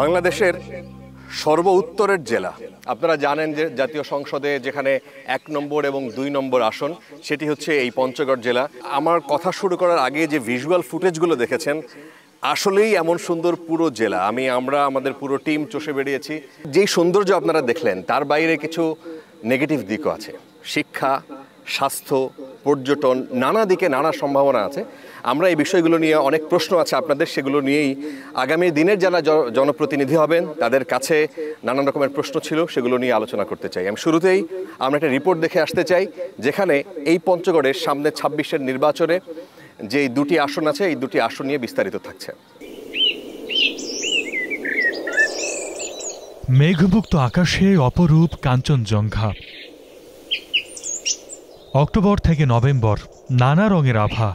বাংলাদেশের সর্ব উত্তরের জেলা, আপনারা জানেন যে জাতীয় সংসদে যেখানে ১ নম্বর এবং ২ নম্বর আসন, সেটি হচ্ছে এই পঞ্চগড় জেলা। আমার কথা শুরু করার আগে যে ভিজুয়াল ফুটেজগুলো দেখেছেন, আসলেই এমন সুন্দর পুরো জেলা। আমরা আমাদের পুরো টিম চষে বেরিয়েছি। যেই সৌন্দর্য আপনারা দেখলেন, তার বাইরে কিছু নেগেটিভ দিকও আছে। শিক্ষা, স্বাস্থ্য, পর্যটন, নানা দিকে নানা সম্ভাবনা আছে। আমরা এই বিষয়গুলো নিয়ে অনেক প্রশ্ন আছে আপনাদের, সেগুলো নিয়েই আগামী দিনের যারা জনপ্রতিনিধি হবেন তাদের কাছে নানান রকমের প্রশ্ন ছিল, সেগুলো নিয়ে আলোচনা করতে চাই। আমি শুরুতেই আমরা একটা রিপোর্ট দেখে আসতে চাই, যেখানে এই পঞ্চগড়ের সামনে ২৬-এর নির্বাচনে যে দুটি আসন আছে, এই দুটি আসন নিয়ে বিস্তারিত থাকছে। মেঘমুক্ত আকাশে অপরূপ কাঞ্চনজঙ্ঘা। অক্টোবর থেকে নভেম্বর, নানা রঙের আভা।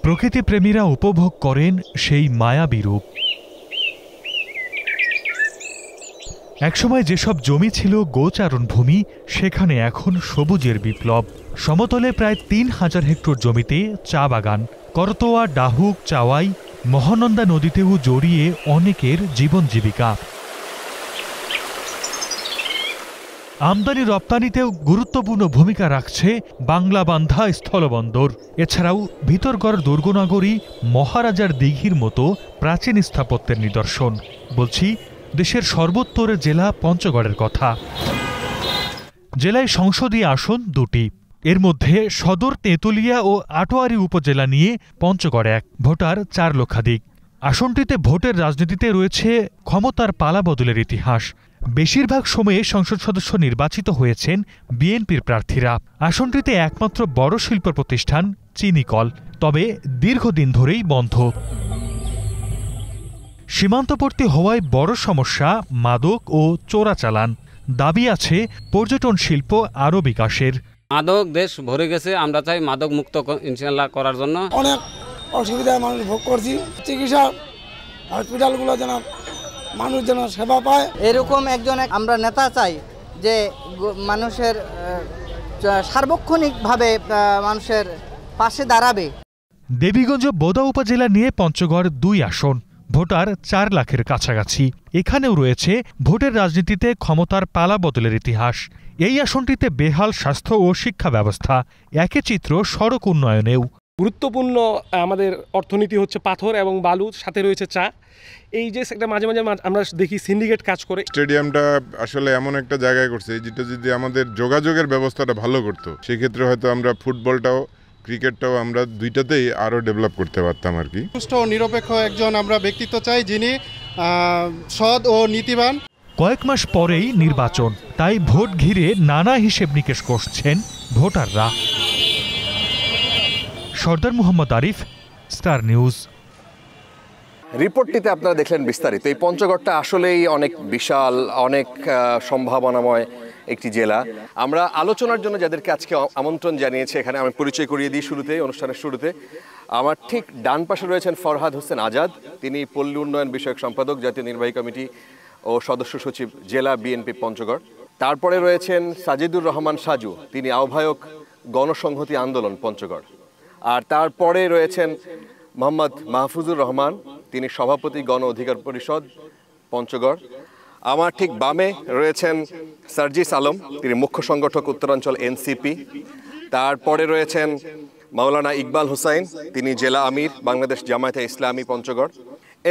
প্রকৃতিপ্রেমীরা উপভোগ করেন সেই মায়াবী রূপ। একসময় যেসব জমি ছিল গোচারণ ভূমি, সেখানে এখন সবুজের বিপ্লব। সমতলে প্রায় ৩,০০০ হেক্টর জমিতে চা বাগান। করতোয়া, ডাহুক, চাওয়াই, মহানন্দা নদীতেও জড়িয়ে অনেকের জীবন জীবিকা। আমদানি রপ্তানিতেও গুরুত্বপূর্ণ ভূমিকা রাখছে বাংলাবান্ধা স্থলবন্দর। এছাড়াও ভিতরগড় দুর্গনগরী, মহারাজার দিঘির মতো প্রাচীন স্থাপত্যের নিদর্শন। বলছি দেশের সর্বোত্তরের জেলা পঞ্চগড়ের কথা। জেলায় সংসদীয় আসন ২টি। এর মধ্যে সদর, তেঁতুলিয়া ও আটোয়ারী উপজেলা নিয়ে পঞ্চগড় ১, ভোটার ৪ লক্ষাধিক। আসনটিতে ভোটের রাজনীতিতে রয়েছে ক্ষমতার পালাবদলের ইতিহাস। বেশিরভাগ সময়ে সংসদ সদস্য নির্বাচিত হয়েছেন বিএনপির প্রার্থীরা। আসনটিতে একমাত্র বড় শিল্প প্রতিষ্ঠান চিনিকল, তবে দীর্ঘদিন ধরেই বন্ধ। সীমান্তবর্তী হওয়ায় বড় সমস্যা মাদক ও চোরাচালান। দাবি আছে পর্যটন শিল্প আরও বিকাশের। মাদক দেশ ভরে গেছে, আমরা চাই মাদক মুক্ত ইনশাআল্লাহ করার জন্য। অনেক অসুবিধায় মানুষ ভোগ করছি। চিকিৎসা হসপিটালগুলো যেন মানুষ যেন সেবা পায়, এরকম একজন আমরা নেতা চাই যে মানুষের সার্বক্ষণিকভাবে মানুষের পাশে দাঁড়াবে। দেবীগঞ্জ বোদা উপজেলা নিয়ে পঞ্চগড় ২ আসন, ভোটার ৪ লাখের কাছাকাছি। এখানেও রয়েছে ভোটের রাজনীতিতে ক্ষমতার পালাবদলের ইতিহাস। এই আসনটিতে বেহাল স্বাস্থ্য ও শিক্ষা ব্যবস্থা। একই চিত্র সড়ক উন্নয়নেও। গুরুত্বপূর্ণ আমাদের অর্থনীতি হচ্ছে পাথর এবং বালু, সাথে রয়েছে চা। এই যে একটা মাঝে মাঝে আমরা দেখি সিন্ডিকেট কাজ করে। স্টেডিয়ামটা আসলে এমন একটা জায়গায় করছে যেটা যদি আমাদের যোগাযোগের ব্যবস্থাটা ভালো করতো, সেক্ষেত্রে হয়তো আমরা ফুটবলটাও ক্রিকেটটাও আমরা দুইটাতেই আরও ডেভেলপ করতে পারতাম আর কি। সুষ্ঠু ও নিরপেক্ষ একজন আমরা ব্যক্তিত্ব চাই, যিনি সৎ ও নীতিবান। কয়েক মাস পরেই নির্বাচন, তাই ভোট ঘিরে নানা হিসেব নিকেশ করছেন ভোটাররা। সর্দার মোহাম্মদ আরিফ, স্টার নিউজ। রিপোর্টটিতে আপনারা দেখলেন বিস্তারিত। এই পঞ্চগড়টা আসলেই অনেক বিশাল, অনেক সম্ভাবনাময় একটি জেলা। আমরা আলোচনার জন্য যাদেরকে আজকে আমন্ত্রণ জানিয়েছি, এখানে আমি পরিচয় করিয়ে দিই অনুষ্ঠানের শুরুতে। আমার ঠিক ডান পাশে রয়েছেন ফরহাদ হোসেন আজাদ, তিনি পল্লী উন্নয়ন বিষয়ক সম্পাদক, জাতীয় নির্বাহী কমিটি ও সদস্য সচিব, জেলা বিএনপি পঞ্চগড়। তারপরে রয়েছেন সাজিদুর রহমান সাজু, তিনি আহ্বায়ক, গণসংহতি আন্দোলন পঞ্চগড়। আর তারপরে রয়েছেন মোহাম্মদ মাহফুজুর রহমান, তিনি সভাপতি, গণ অধিকার পরিষদ পঞ্চগড়। আমার ঠিক বামে রয়েছেন সার্জিস আলম, তিনি মুখ্য সংগঠক, উত্তরাঞ্চল এনসিপি। তারপরে রয়েছেন মাওলানা ইকবাল হুসাইন, তিনি জেলা আমির, বাংলাদেশ জামায়াতে ইসলামী পঞ্চগড়।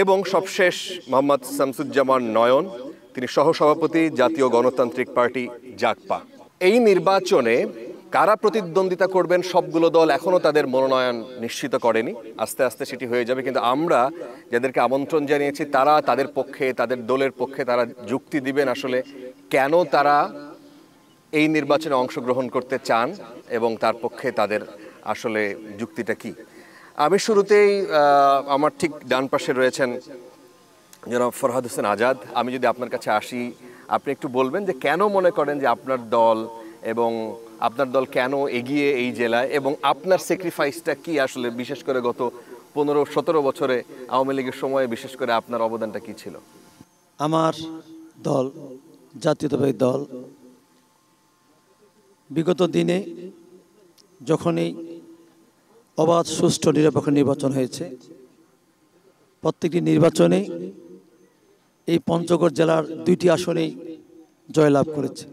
এবং সবশেষ মোহাম্মদ শামসুজ্জামান নয়ন, তিনি সহসভাপতি, জাতীয় গণতান্ত্রিক পার্টি জাগপা। এই নির্বাচনে কারা প্রতিদ্বন্দ্বিতা করবেন, সবগুলো দল এখনও তাদের মনোনয়ন নিশ্চিত করেনি। আস্তে আস্তে সেটি হয়ে যাবে। কিন্তু আমরা যাদেরকে আমন্ত্রণ জানিয়েছি, তারা তাদের পক্ষে, তাদের দলের পক্ষে তারা যুক্তি দিবেন আসলে কেন তারা এই নির্বাচনে অংশগ্রহণ করতে চান এবং তার পক্ষে তাদের আসলে যুক্তিটা কি। আমি শুরুতেই আমার ঠিক ডান পাশে রয়েছেন জনাব ফরহাদ হোসেন আজাদ। আমি যদি আপনার কাছে আসি, আপনি একটু বলবেন যে কেন মনে করেন যে আপনার দল এবং আপনার দল কেন এগিয়ে এই জেলায়, এবং আপনার স্যাক্রিফাইসটা কি আসলে, বিশেষ করে গত 15-17 বছরে আওয়ামী লীগের সময়ে বিশেষ করে আপনার অবদানটা কি ছিল? আমার দল জাতীয়তাবাদী দল বিগত দিনে যখনই অবাধ সুষ্ঠু নিরপেক্ষ নির্বাচন হয়েছে, প্রত্যেকটি নির্বাচনে এই পঞ্চগড় জেলার 2টি আসনেই জয়লাভ করেছে।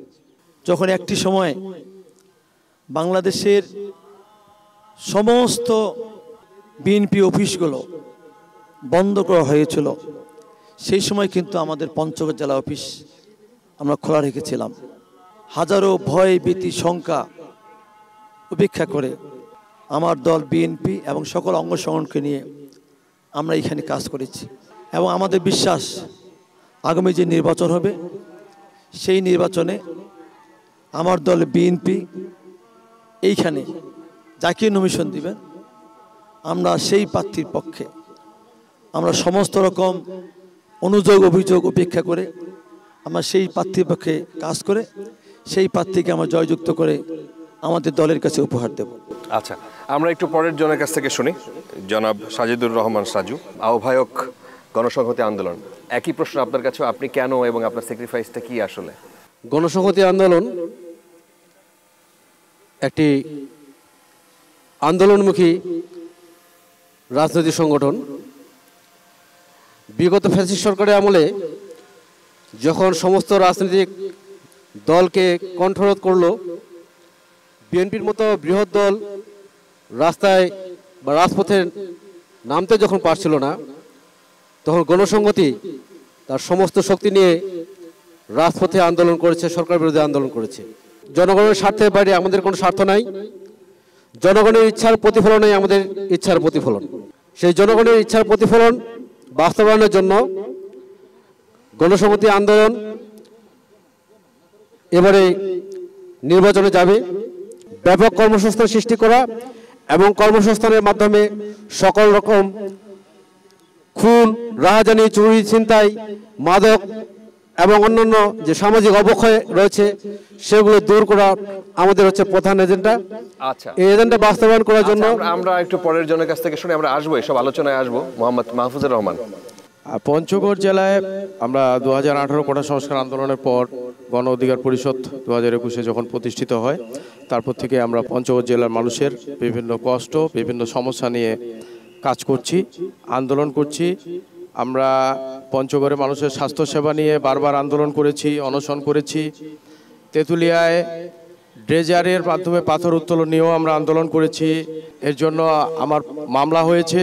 যখন একটি সময় বাংলাদেশের সমস্ত বিএনপি অফিসগুলো বন্ধ করা হয়েছিল, সেই সময় কিন্তু আমাদের পঞ্চগড় জেলা অফিস আমরা খোলা রেখেছিলাম। হাজারো ভয় ভীতি শঙ্কা উপেক্ষা করে আমার দল বিএনপি এবং সকল অঙ্গ সংগঠনকে নিয়ে আমরা এখানে কাজ করেছি, এবং আমাদের বিশ্বাস আগামী যে নির্বাচন হবে সেই নির্বাচনে আমার দল বিএনপি এইখানে যাকে নমিশন দিবেন আমরা সেই প্রার্থীর পক্ষে আমরা সমস্ত রকম অনুযোগ অভিযোগ উপেক্ষা করে আমরা সেই প্রার্থীর পক্ষে কাজ করে সেই প্রার্থীকে আমরা জয়যুক্ত করে আমাদের দলের কাছে উপহার দেব। আচ্ছা, আমরা একটু পরের জনের কাছ থেকে শুনি। জনাব সাজিদুর রহমান সাজু, আহ্বায়ক গণসংহতি আন্দোলন। একই প্রশ্ন আপনার কাছে, আপনি কেন এবং আপনার স্যাক্রিফাইসটা কি আসলে? গণসংহতি আন্দোলন একটি আন্দোলনমুখী রাজনৈতিক সংগঠন। বিগত ফ্যাসিস্ট সরকারের আমলে যখন সমস্ত রাজনৈতিক দলকে কণ্ঠরোধ করলো, বিএনপির মতো বৃহৎ দল রাস্তায় বা রাজপথে নামতে যখন পারছিল না, তখন গণসংহতি তার সমস্ত শক্তি নিয়ে রাজপথে আন্দোলন করেছে, সরকার বিরোধী আন্দোলন করেছে। জনগণের স্বার্থের বাইরে আমাদের কোনো স্বার্থ নাই, জনগণের ইচ্ছার প্রতিফলনই আমাদের ইচ্ছার প্রতিফলন। সেই জনগণের ইচ্ছার প্রতিফলন বাস্তবায়নের জন্য গণসংহতি আন্দোলন এবারে নির্বাচনে যাবে। ব্যাপক কর্মসংস্থান সৃষ্টি করা এবং কর্মসংস্থানের মাধ্যমে সকল রকম খুন, রাহাজানি, চুরি, ছিনতাই, মাদক এবং অন্যান্য যে সামাজিক অবক্ষয় রয়েছে সেগুলো দূর করা আমাদের হচ্ছে প্রধান এজেন্ডা। আচ্ছা, এই এজেন্ডা বাস্তবায়ন করার জন্য আমরা একটু পরের জনের কাছ থেকে শুনে আমরা আসবো, এসব আলোচনায় আসবো। মোহাম্মদ মাহফুজুর রহমান। পঞ্চগড় জেলায় আমরা 2018 কোটা সংস্কার আন্দোলনের পর গণ অধিকার পরিষদ 2021-এ যখন প্রতিষ্ঠিত হয়, তারপর থেকে আমরা পঞ্চগড় জেলার মানুষের বিভিন্ন কষ্ট, বিভিন্ন সমস্যা নিয়ে কাজ করছি, আন্দোলন করছি। আমরা পঞ্চগড়ের মানুষের স্বাস্থ্যসেবা নিয়ে বারবার আন্দোলন করেছি, অনশন করেছি। তেঁতুলিয়ায় ড্রেজারের মাধ্যমে পাথর উত্তোলন নিয়েও আমরা আন্দোলন করেছি, এর জন্য আমার মামলা হয়েছে।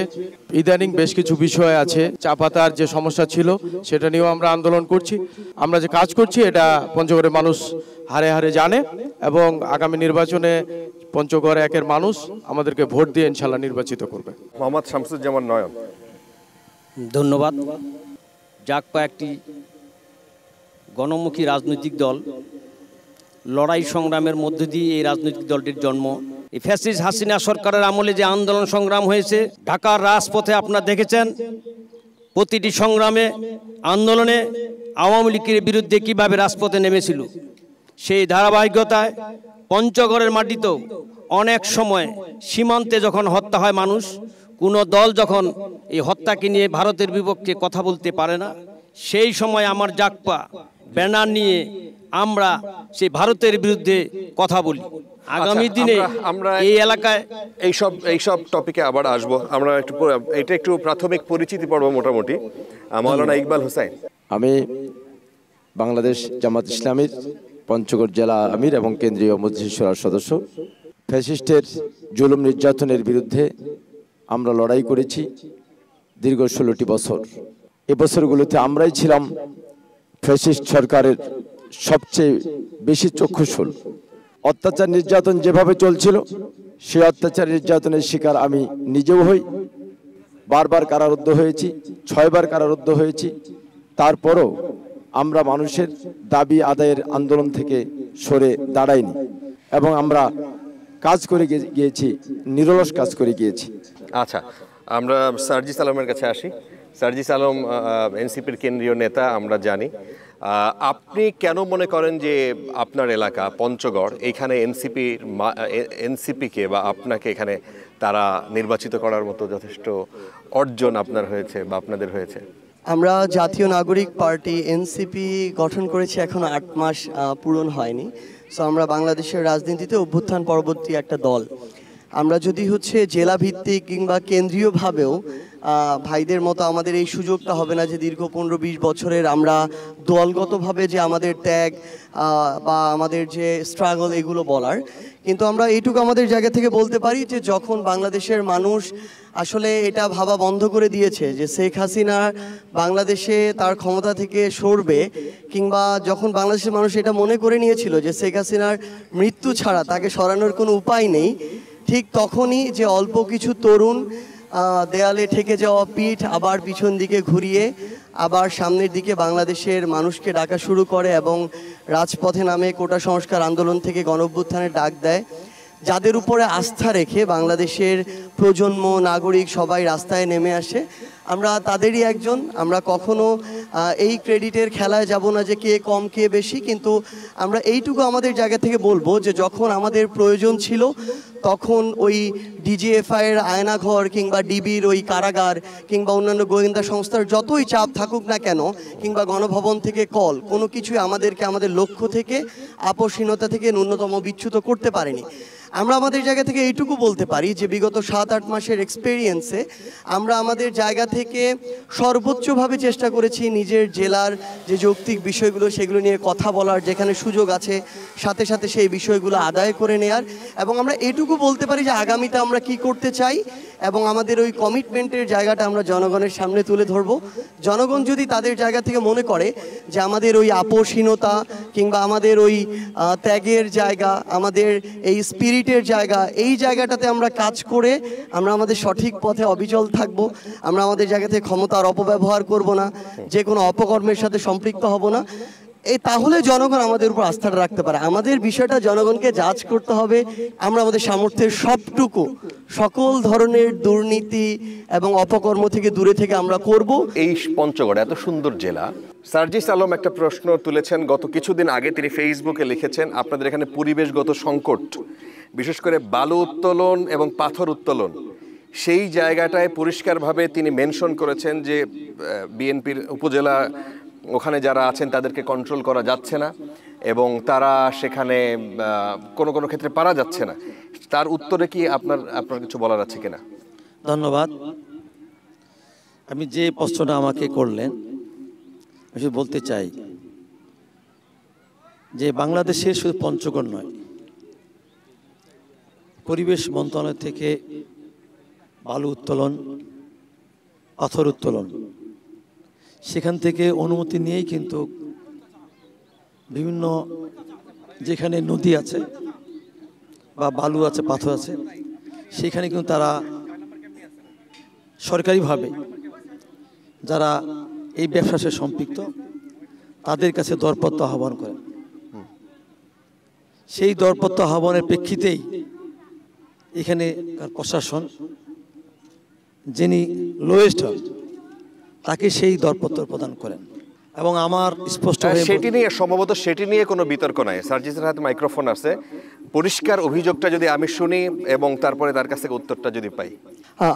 ইদানিং বেশ কিছু বিষয় আছে, চা পাতার যে সমস্যা ছিল সেটা নিয়েও আমরা আন্দোলন করছি। আমরা যে কাজ করছি এটা পঞ্চগড়ের মানুষ হারে হারে জানে, এবং আগামী নির্বাচনে পঞ্চগড় একের মানুষ আমাদেরকে ভোট দিয়ে ইনশাল্লাহ নির্বাচিত করবে। মোহাম্মদ শামসুজ্জামান নয়ন। ধন্যবাদ। জাগপা একটি গণমুখী রাজনৈতিক দল, লড়াই সংগ্রামের মধ্য দিয়ে এই রাজনৈতিক দলটির জন্ম। এই ফ্যাসিস্ট হাসিনা সরকারের আমলে যে আন্দোলন সংগ্রাম হয়েছে ঢাকার রাজপথে আপনারা দেখেছেন, প্রতিটি সংগ্রামে আন্দোলনে আওয়ামী লীগের বিরুদ্ধে কিভাবে রাজপথে নেমেছিল। সেই ধারাবাহিকতায় পঞ্চগড়ের মাটিতেও অনেক সময় সীমান্তে যখন হত্যা হয় মানুষ, কোনো দল যখন এই হত্যাকে নিয়ে ভারতের বিপক্ষে কথা বলতে পারে না, সেই সময় আমার জাগপা ব্যানার নিয়ে আমরা সেই ভারতের বিরুদ্ধে কথা বলি। আগামী দিনে আমরা এই এলাকায় এইসব টপিকে আবার আসবো। আমরা এটা একটু প্রাথমিক পরিচিতি পর্ব মোটামুটি। মাওলানা ইকবাল হোসেন। আমি বাংলাদেশ জামাত ইসলামীর পঞ্চগড় জেলা আমির এবং কেন্দ্রীয় মজলিস শুরার সদস্য। ফ্যাসিস্টের জুলুম নির্যাতনের বিরুদ্ধে আমরা লড়াই করেছি দীর্ঘ 16টি বছর। এই বছরগুলোতে আমরাই ছিলাম ফ্যাসিস্ট সরকারের সবচেয়ে বেশি চক্ষুশূল। অত্যাচার নির্যাতন যেভাবে চলছিল সেই অত্যাচার নির্যাতনের শিকার আমি নিজেও হই। বারবার কারারুদ্ধ হয়েছি, 6 বার কারারুদ্ধ হয়েছি। তারপরও আমরা মানুষের দাবি আদায়ের আন্দোলন থেকে সরে দাঁড়াইনি, এবং আমরা কাজ করে গিয়েছি, নিরলস কাজ করে গিয়েছি। আচ্ছা, আমরা সার্জিস আলমের কাছে আসি। সার্জিস আলম এনসিপির কেন্দ্রীয় নেতা, আমরা জানি। আপনি কেন মনে করেন যে আপনার এলাকা পঞ্চগড় এইখানে এনসিপিকে বা আপনাকে এখানে তারা নির্বাচিত করার মতো যথেষ্ট অর্জন আপনার হয়েছে বা আপনাদের হয়েছে? আমরা জাতীয় নাগরিক পার্টি এনসিপি গঠন করেছি এখন 8 মাস পূরণ হয়নি। সো আমরা বাংলাদেশের রাজনীতিতে অভ্যুত্থান পরবর্তী একটা দল। আমরা যদি জেলা ভিত্তিক কিংবা কেন্দ্রীয়ভাবেও ভাইদের মতো আমাদের এই সুযোগটা হবে না যে দীর্ঘ 15-20 বছরের আমরা দলগতভাবে যে আমাদের ত্যাগ বা আমাদের যে স্ট্রাগল এগুলো বলার, কিন্তু আমরা এইটুকু আমাদের জায়গা থেকে বলতে পারি যে যখন বাংলাদেশের মানুষ আসলে এটা ভাবা বন্ধ করে দিয়েছে যে শেখ হাসিনা বাংলাদেশে তার ক্ষমতা থেকে সরবে, কিংবা যখন বাংলাদেশের মানুষ এটা মনে করে নিয়েছিল যে শেখ হাসিনার মৃত্যু ছাড়া তাকে সরানোর কোনো উপায় নেই, ঠিক তখনই যে অল্প কিছু তরুণ দেয়ালে ঠেকে যাওয়া পিঠ আবার পিছন দিকে ঘুরিয়ে আবার সামনের দিকে বাংলাদেশের মানুষকে ডাকা শুরু করে এবং রাজপথে নামে কোটা সংস্কার আন্দোলন থেকে গণঅভ্যুত্থানের ডাক দেয়। যাদের উপরে আস্থা রেখে বাংলাদেশের প্রজন্ম নাগরিক সবাই রাস্তায় নেমে আসে, আমরা তাদেরই একজন। আমরা কখনো এই ক্রেডিটের খেলায় যাব না যে কে কম কে বেশি, কিন্তু আমরা এইটুকু আমাদের জায়গা থেকে বলবো যে যখন আমাদের প্রয়োজন ছিল তখন ওই ডিজিএফআইয়ের আয়নাঘর কিংবা ডিবির ওই কারাগার কিংবা অন্যান্য গোয়েন্দা সংস্থার যতই চাপ থাকুক না কেন, কিংবা গণভবন থেকে কল, কোনো কিছুই আমাদেরকে আমাদের লক্ষ্য থেকে আপোষহীনতা থেকে ন্যূনতম বিচ্যুত করতে পারেনি। আমরা আমাদের জায়গা থেকে এইটুকু বলতে পারি যে বিগত 7-8 মাসের এক্সপেরিয়েন্সে আমরা আমাদের জায়গা থেকে সর্বোচ্চভাবে চেষ্টা করেছি নিজের জেলার যে যৌক্তিক বিষয়গুলো সেগুলো নিয়ে কথা বলার, যেখানে সুযোগ আছে সাথে সাথে সেই বিষয়গুলো আদায় করে নেয়ার, এবং আমরা এটুকু বলতে পারি যে আগামীতে আমরা কি করতে চাই এবং আমাদের ওই কমিটমেন্টের জায়গাটা আমরা জনগণের সামনে তুলে ধরব। জনগণ যদি তাদের জায়গা থেকে মনে করে যে আমাদের ওই আপোষহীনতা কিংবা আমাদের ওই ত্যাগের জায়গা, আমাদের এই স্পিরিটের জায়গা, এই জায়গাটাতে আমরা কাজ করে আমরা আমাদের সঠিক পথে অবিচল থাকব, আমরা আমাদের জায়গা থেকে ক্ষমতার অপব্যবহার করব না, যে কোনো অপকর্মের সাথে সম্পৃক্ত হব না, তাহলে জনগণ আমাদের উপর আস্থাটা রাখতে পারে। আমাদের বিষয়টা জনগণকে জাজ করতে হবে। আমরা আমাদের সামর্থ্যের সবটুকু সকল ধরনের দুর্নীতি এবং অপকর্ম থেকে দূরে থেকে আমরা করব। এই পঞ্চগড় এত সুন্দর জেলা, সার্জিস আলম একটা প্রশ্ন তুলেছেন গত কিছুদিন আগে, তিনি ফেসবুকে লিখেছেন আপনাদের এখানে পরিবেশগত সংকট, বিশেষ করে বালু উত্তোলন এবং পাথর উত্তোলন, সেই জায়গাটায় পরিষ্কারভাবে তিনি মেনশন করেছেন যে বিএনপির উপজেলা ওখানে যারা আছেন তাদেরকে কন্ট্রোল করা যাচ্ছে না এবং তারা সেখানে কোনো কোনো ক্ষেত্রে পারা যাচ্ছে না। তার উত্তরে কি আপনার কিছু বলার আছে কিনা? ধন্যবাদ। আমি যে প্রশ্নটা আমাকে করলেন আমি শুধু বলতে চাই যে বাংলাদেশে শুধু পঞ্চগড় নয়, পরিবেশ মন্ত্রণালয় থেকে বালু উত্তোলন, পাথর উত্তোলন, সেখান থেকে অনুমতি নিয়েই কিন্তু বিভিন্ন যেখানে নদী আছে বা বালু আছে পাথর আছে সেখানে কিন্তু তারা সরকারিভাবে যারা এই ব্যবসার সাথে সম্পৃক্ত তাদের কাছে দরপত্র আহ্বান করেন। সেই দরপত্র আহ্বানের প্রেক্ষিতেই এখানে প্রশাসন যিনি লোয়েস্ট হন তাকে সেই দরপত্র প্রদান করেন এবং আমার স্পষ্ট সেটি নিয়ে সম্ভবত সেটি নিয়ে কোনো বিতর্ক নাই। সার্জিসের হাতে মাইক্রোফোন আছে, পরিষ্কার অভিযোগটা যদি আমি শুনি এবং তারপরে তার কাছ থেকে উত্তরটা যদি পাই।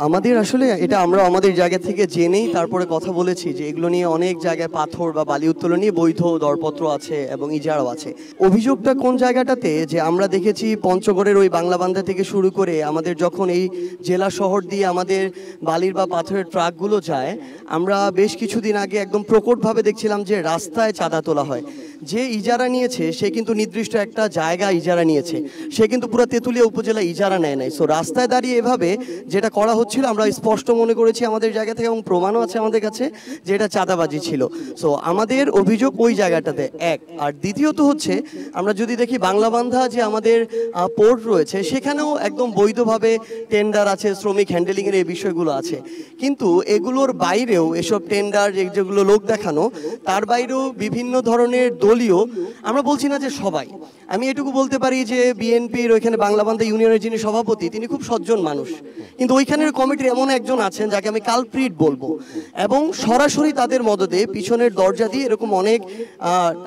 আমাদের আসলে এটা আমরা আমাদের জায়গা থেকে জেনেই তারপরে কথা বলেছি যে এগুলো নিয়ে অনেক জায়গায় পাথর বা বালি উত্তোলন নিয়ে বৈধ দরপত্র আছে এবং ইজারাও আছে। অভিযোগটা কোন জায়গাটাতে যে আমরা দেখেছি পঞ্চগড়ের ওই বাংলাবান্ধা থেকে শুরু করে আমাদের যখন এই জেলা শহর দিয়ে আমাদের বালির বা পাথরের ট্রাকগুলো যায়, আমরা বেশ কিছুদিন আগে একদম প্রকটভাবে দেখছিলাম যে রাস্তায় চাঁদা তোলা হয়। যে ইজারা নিয়েছে সে কিন্তু নির্দিষ্ট একটা জায়গা ইজারা নিয়েছে, সে কিন্তু পুরো তেঁতুলিয়া উপজেলা ইজারা নেয় নাই। সো রাস্তায় দাঁড়িয়ে এভাবে যেটা করা হচ্ছিল আমরা স্পষ্ট মনে করেছি আমাদের জায়গা থেকে এবং প্রমাণও আছে আমাদের কাছে যে এটা চাঁদাবাজি ছিল। সো আমাদের অভিযোগ ওই জায়গাটাতে এক। আর দ্বিতীয়ত হচ্ছে আমরা যদি দেখি বাংলাবান্ধা যে আমাদের পোর্ট রয়েছে সেখানেও একদম বৈধভাবে টেন্ডার আছে, শ্রমিক হ্যান্ডেলিংয়ের এই বিষয়গুলো আছে, কিন্তু এগুলোর বাইরেও এসব টেন্ডার যেগুলো লোক দেখানো তার বাইরেও বিভিন্ন ধরনের দলীয়, আমরা বলছি না যে সবাই। আমি এটুকু বলতে পারি যে বিএনপির ওইখানে বাংলাবান্ধা ইউনিয়নের যিনি সভাপতি তিনি খুব সজ্জন মানুষ, কিন্তু ওইখানের কমিটির এমন একজন আছেন যাকে আমি কালপ্রিট বলবো, এবং সরাসরি তাদের মদদে পিছনের দরজা দিয়ে এরকম অনেক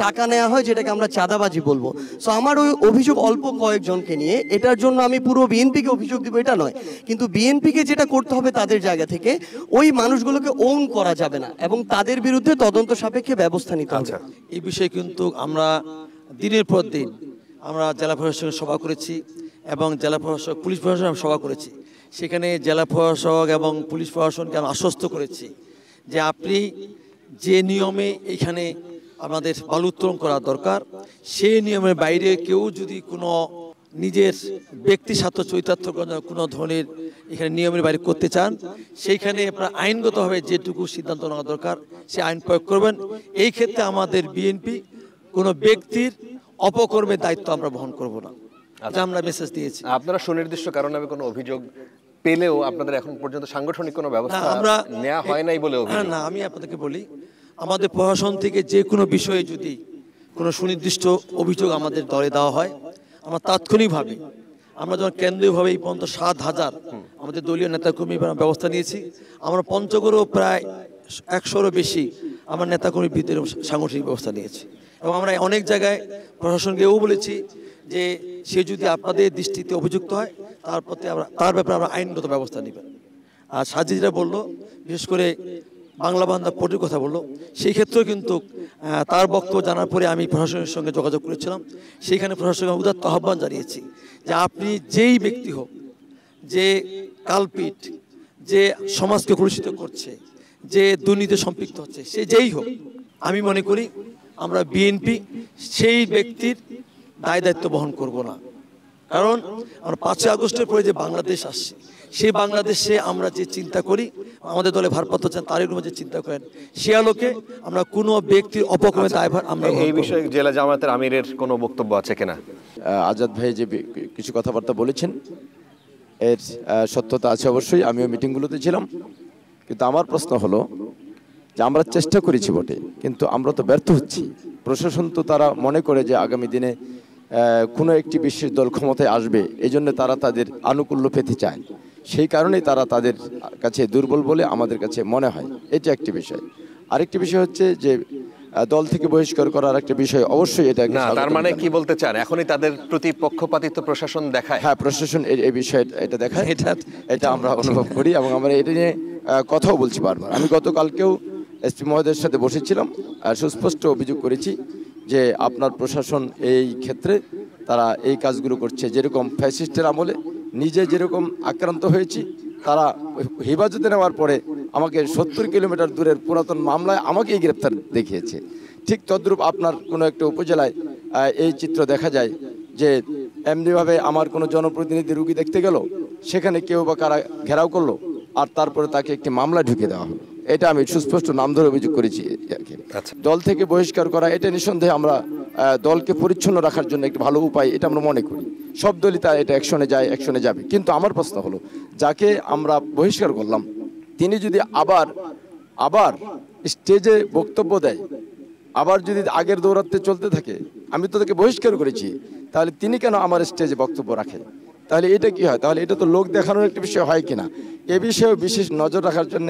টাকা নেওয়া হয়, যেটাকে আমরা চাঁদাবাজি বলবো। সো আমার ওই অভিযোগ অল্প কয়েকজনকে নিয়ে, এটার জন্য আমি পুরো বিএনপিকে অভিযোগ দিব এটা নয়, কিন্তু বিএনপিকে যেটা করতে হবে তাদের জায়গা থেকে ওই মানুষগুলোকে ওন করা যাবে না এবং তাদের বিরুদ্ধে তদন্ত সাপেক্ষে ব্যবস্থা নিতে হবে। এই বিষয়ে কিন্তু আমরা দিনের পর দিন আমরা জেলা প্রশাসকের সভা করেছি এবং জেলা প্রশাসক পুলিশ প্রশাসন সভা করেছি। সেখানে জেলা প্রশাসক এবং পুলিশ প্রশাসনকে আমি আশ্বস্ত করেছি যে আপনি যে নিয়মে এখানে আমাদের বালু উত্তোলন করা দরকার সেই নিয়মের বাইরে কেউ যদি কোনো নিজের ব্যক্তি স্বার্থ চরিতার্থ কোনো ধরনের এখানে নিয়মের বাইরে করতে চান, সেইখানে আপনার আইনগতভাবে যেটুকু সিদ্ধান্ত নেওয়া দরকার সে আইন প্রয়োগ করবেন। এই ক্ষেত্রে আমাদের বিএনপি কোনো ব্যক্তির অপকর্মের দায়িত্ব আমরা বহন করব না, এটা আমরা মেসেজ দিয়েছি। আপনারা সুনির্দিষ্ট কারণে আমি কোনো অভিযোগ পেলেও আপনাদের এখন পর্যন্ত সাংগঠনিক কোনো ব্যবস্থা আমরা নেওয়া হয় নাই বলে অভিযোগ? না, আমি আপনাদেরকে বলি, আমাদের প্রশাসন থেকে যে কোনো বিষয়ে যদি কোনো সুনির্দিষ্ট অভিযোগ আমাদের দলে দেওয়া হয়, আমরা তাৎক্ষণিকভাবে, আমরা যখন কেন্দ্রীয়ভাবে এই পর্যন্ত 7,000 আমাদের দলীয় নেতাকর্মী ব্যবস্থা নিয়েছি। আমরা পঞ্চগড়েও প্রায় 100-এরও বেশি আমার নেতাকর্মীর ভিতরে সাংগঠনিক ব্যবস্থা নিয়েছি এবং আমরা অনেক জায়গায় প্রশাসনকেও বলেছি যে সে যদি আপনাদের দৃষ্টিতে অভিযুক্ত হয় তার ব্যাপারে আমরা আইনগত ব্যবস্থা নেবেন। আর সাজি যেটা বললো, বিশেষ করে বাংলাবান্ধা পোর্টের কথা বললো, সেই ক্ষেত্রেও কিন্তু তার বক্তব্য জানার পরে আমি প্রশাসনের সঙ্গে যোগাযোগ করেছিলাম। সেইখানে প্রশাসনের উদাত্ত আহ্বান জানিয়েছি যে আপনি যেই ব্যক্তি হোক, যে কালপিট, যে সমাজকে কলুষিত করছে, যে দুর্নীতি সম্পৃক্ত হচ্ছে, সে যেই হোক, আমি মনে করি আমরা বিএনপি সেই ব্যক্তির দায় দায়িত্ব বহন করব না। কারণ আমরা 5ই আগস্টের পরে যে বাংলাদেশ আসছে, সেই বাংলাদেশে আমরা যে চিন্তা করি, আমাদের দলে ভারপ্রাপ্ত আছেন তারেক রহমান যে চিন্তা করেন, সে আলোকে আমরা কোনো ব্যক্তির অপকর্মের দায়ভার আমরা এই বিষয়ে জেলা জামায়াতের আমিরের কোনো বক্তব্য আছে কিনা? আজাদ ভাই যে কিছু কথাবার্তা বলেছেন এর সত্যতা আছে অবশ্যই, আমিও মিটিংগুলোতে ছিলাম। কিন্তু আমার প্রশ্ন হলো যে আমরা চেষ্টা করেছি বটে, কিন্তু আমরা তো ব্যর্থ হচ্ছি। প্রশাসন তো তারা মনে করে যে আগামী দিনে কোনো একটি বিশেষ দল ক্ষমতায় আসবে, এই জন্য তারা তাদের আনুকূল্য পেতে চায়, সেই কারণেই তারা তাদের কাছে দুর্বল বলে আমাদের কাছে মনে হয়। এটা একটি বিষয়। আরেকটি বিষয় হচ্ছে যে দল থেকে বহিষ্কার করার একটা বিষয়, অবশ্যই এটা না, তার মানে কি বলতে চান এখনই তাদের প্রতি পক্ষপাতিত্ব প্রশাসন দেখায়? হ্যাঁ, প্রশাসন এই বিষয়ে এটা দেখায়, এটা আমরা অনুভব করি এবং আমরা এটা নিয়ে কথাও বলছি বারবার। আমি গতকালকেও এসপি মহোদয়ের সাথে বসেছিলাম আর সুস্পষ্ট অভিযোগ করেছি যে আপনার প্রশাসন এই ক্ষেত্রে তারা এই কাজগুলো করছে। যেরকম ফ্যাসিস্টের আমলে নিজে যেরকম আক্রান্ত হয়েছি, তারা হেফাজতে নেওয়ার পরে আমাকে 70 কিলোমিটার দূরের পুরাতন মামলায় আমাকেই গ্রেপ্তার দেখিয়েছে। ঠিক তদ্রূপ আপনার কোনো একটা উপজেলায় এই চিত্র দেখা যায় যে এমনিভাবে আমার কোনো জনপ্রতিনিধি রুগী দেখতে গেল, সেখানে কেউ বা কারা ঘেরাও করলো আর তারপরে তাকে একটি মামলা ঢুকে দেওয়া হলো। এটা আমি সুস্পষ্ট নাম ধরে অভিযোগ করেছি। দল থেকে বহিষ্কার করা এটা নিঃসন্দেহে আমরা দলকে পরিচ্ছন্ন রাখার জন্য একটি ভালো উপায়, এটা আমরা মনে করি। সব দলই তা এটা অ্যাকশনে যাবে। কিন্তু আমার প্রশ্ন হলো, যাকে আমরা বহিষ্কার করলাম তিনি যদি আবার স্টেজে বক্তব্য দেয়, আবার যদি আগের দৌরাত্মে চলতে থাকে, আমি তো তাকে বহিষ্কার করেছি, তাহলে তিনি কেন আমার স্টেজে বক্তব্য রাখে? তাহলে এটা কি হয়? তাহলে এটা তো লোক দেখানোর একটা বিষয় হয় কিনা, এ বিষয়েও বিশেষ নজর রাখার জন্য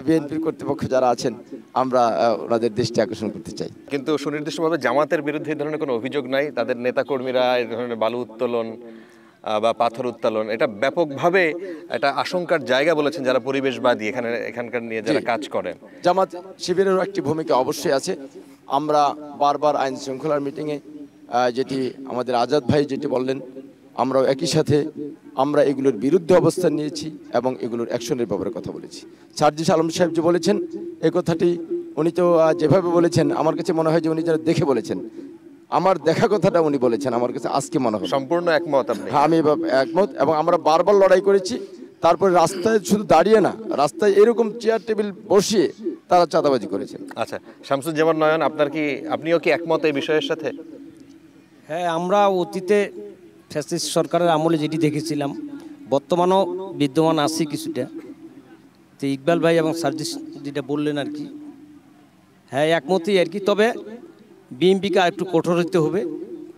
বিএনপির কর্তৃপক্ষ যারা আছেন আমরা ওনাদের দৃষ্টি আকর্ষণ করতে চাই। কিন্তু সুনির্দিষ্টভাবে জামাতের বিরুদ্ধে এই ধরনের কোনো অভিযোগ নাই? তাদের নেতাকর্মীরা এই ধরনের বালু উত্তোলন বা পাথর উত্তোলন এটা ব্যাপকভাবে একটা আশঙ্কার জায়গা বলেছেন যারা পরিবেশবাদী, এখানকার নিয়ে যারা কাজ করেন। জামাত শিবিরেরও একটি ভূমিকা অবশ্যই আছে। আমরা বারবার আইন শৃঙ্খলার মিটিংয়ে যেটি আমাদের আজাদ ভাই যেটি বললেন, আমরাও একই সাথে আমরা এগুলোর বিরুদ্ধে অবস্থান নিয়েছি এবং এগুলোর অ্যাকশনের ব্যাপারে কথা বলেছি। সার্জিস আলম সাহেব যে বলেছেন এই কথাটি, উনি তো যেভাবে বলেছেন আমার কাছে মনে হয় যে উনি যেন দেখে বলেছেন। আমার দেখা কথাটা উনি বলেছেন, আমার কাছে আজকে মনে হয় সম্পূর্ণ একমত আপনি? হ্যাঁ, আমি একমত। এবং আমরা বারবার লড়াই করেছি। তারপরে রাস্তায় শুধু দাঁড়িয়ে না, রাস্তায় এরকম চেয়ার টেবিল বসিয়ে তারা চাঁদাবাজি করেছেন। আচ্ছা, শামসুজ্জামান নয়ন, আপনিও কি একমত এই বিষয়ের সাথে? হ্যাঁ, আমরা অতীতে ফ্যাসিস্ট সরকারের আমলে যেটি দেখেছিলাম, বর্তমানেও বিদ্যমান আছি কিছুটা। তো ইকবাল ভাই এবং সার্জিস যেটা বললেন আর কি, হ্যাঁ একমতই আর কি। তবে বিএনপিকে আর একটু কঠোর হতে হবে।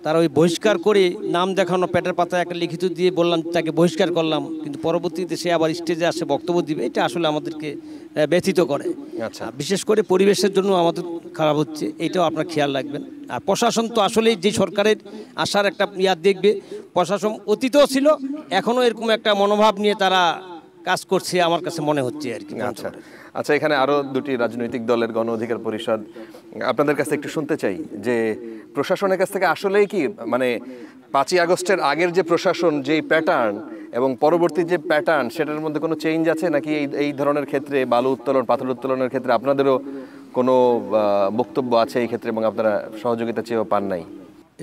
তারা ওই বহিষ্কার করে নাম দেখানো প্যাটের পাতায় একটা লিখিত দিয়ে বললাম তাকে বহিষ্কার করলাম, কিন্তু পরবর্তীতে সে আবার স্টেজে আসে বক্তব্য দিবে, এটা আসলে আমাদেরকে ব্যথিত করে। আচ্ছা, বিশেষ করে পরিবেশের জন্য আমাদের খারাপ হচ্ছে, এটাও আপনার খেয়াল রাখবেন। আর প্রশাসন তো আসলেই যে সরকারের আসার একটা দেখবে, প্রশাসন অতীতেও ছিল, এখনও এরকম একটা মনোভাব নিয়ে তারা কাজ করছে আমার কাছে মনে হচ্ছে আর কি। আচ্ছা আচ্ছা, এখানে আরো দুটি রাজনৈতিক দলের গণ অধিকার পরিষদ, আপনাদের কাছে একটু শুনতে চাই যে প্রশাসনের কাছ থেকে আসলেই কি মানে 5ই আগস্টের আগের যে প্রশাসন যেই প্যাটার্ন এবং পরবর্তী যে প্যাটার্ন সেটার মধ্যে কোনো চেঞ্জ আছে নাকি এই ধরনের ক্ষেত্রে বালু উত্তোলন পাথর উত্তোলনের ক্ষেত্রে আপনাদেরও কোনো বক্তব্য আছে এই ক্ষেত্রে এবং আপনারা সহযোগিতা চেয়েও পান নাই?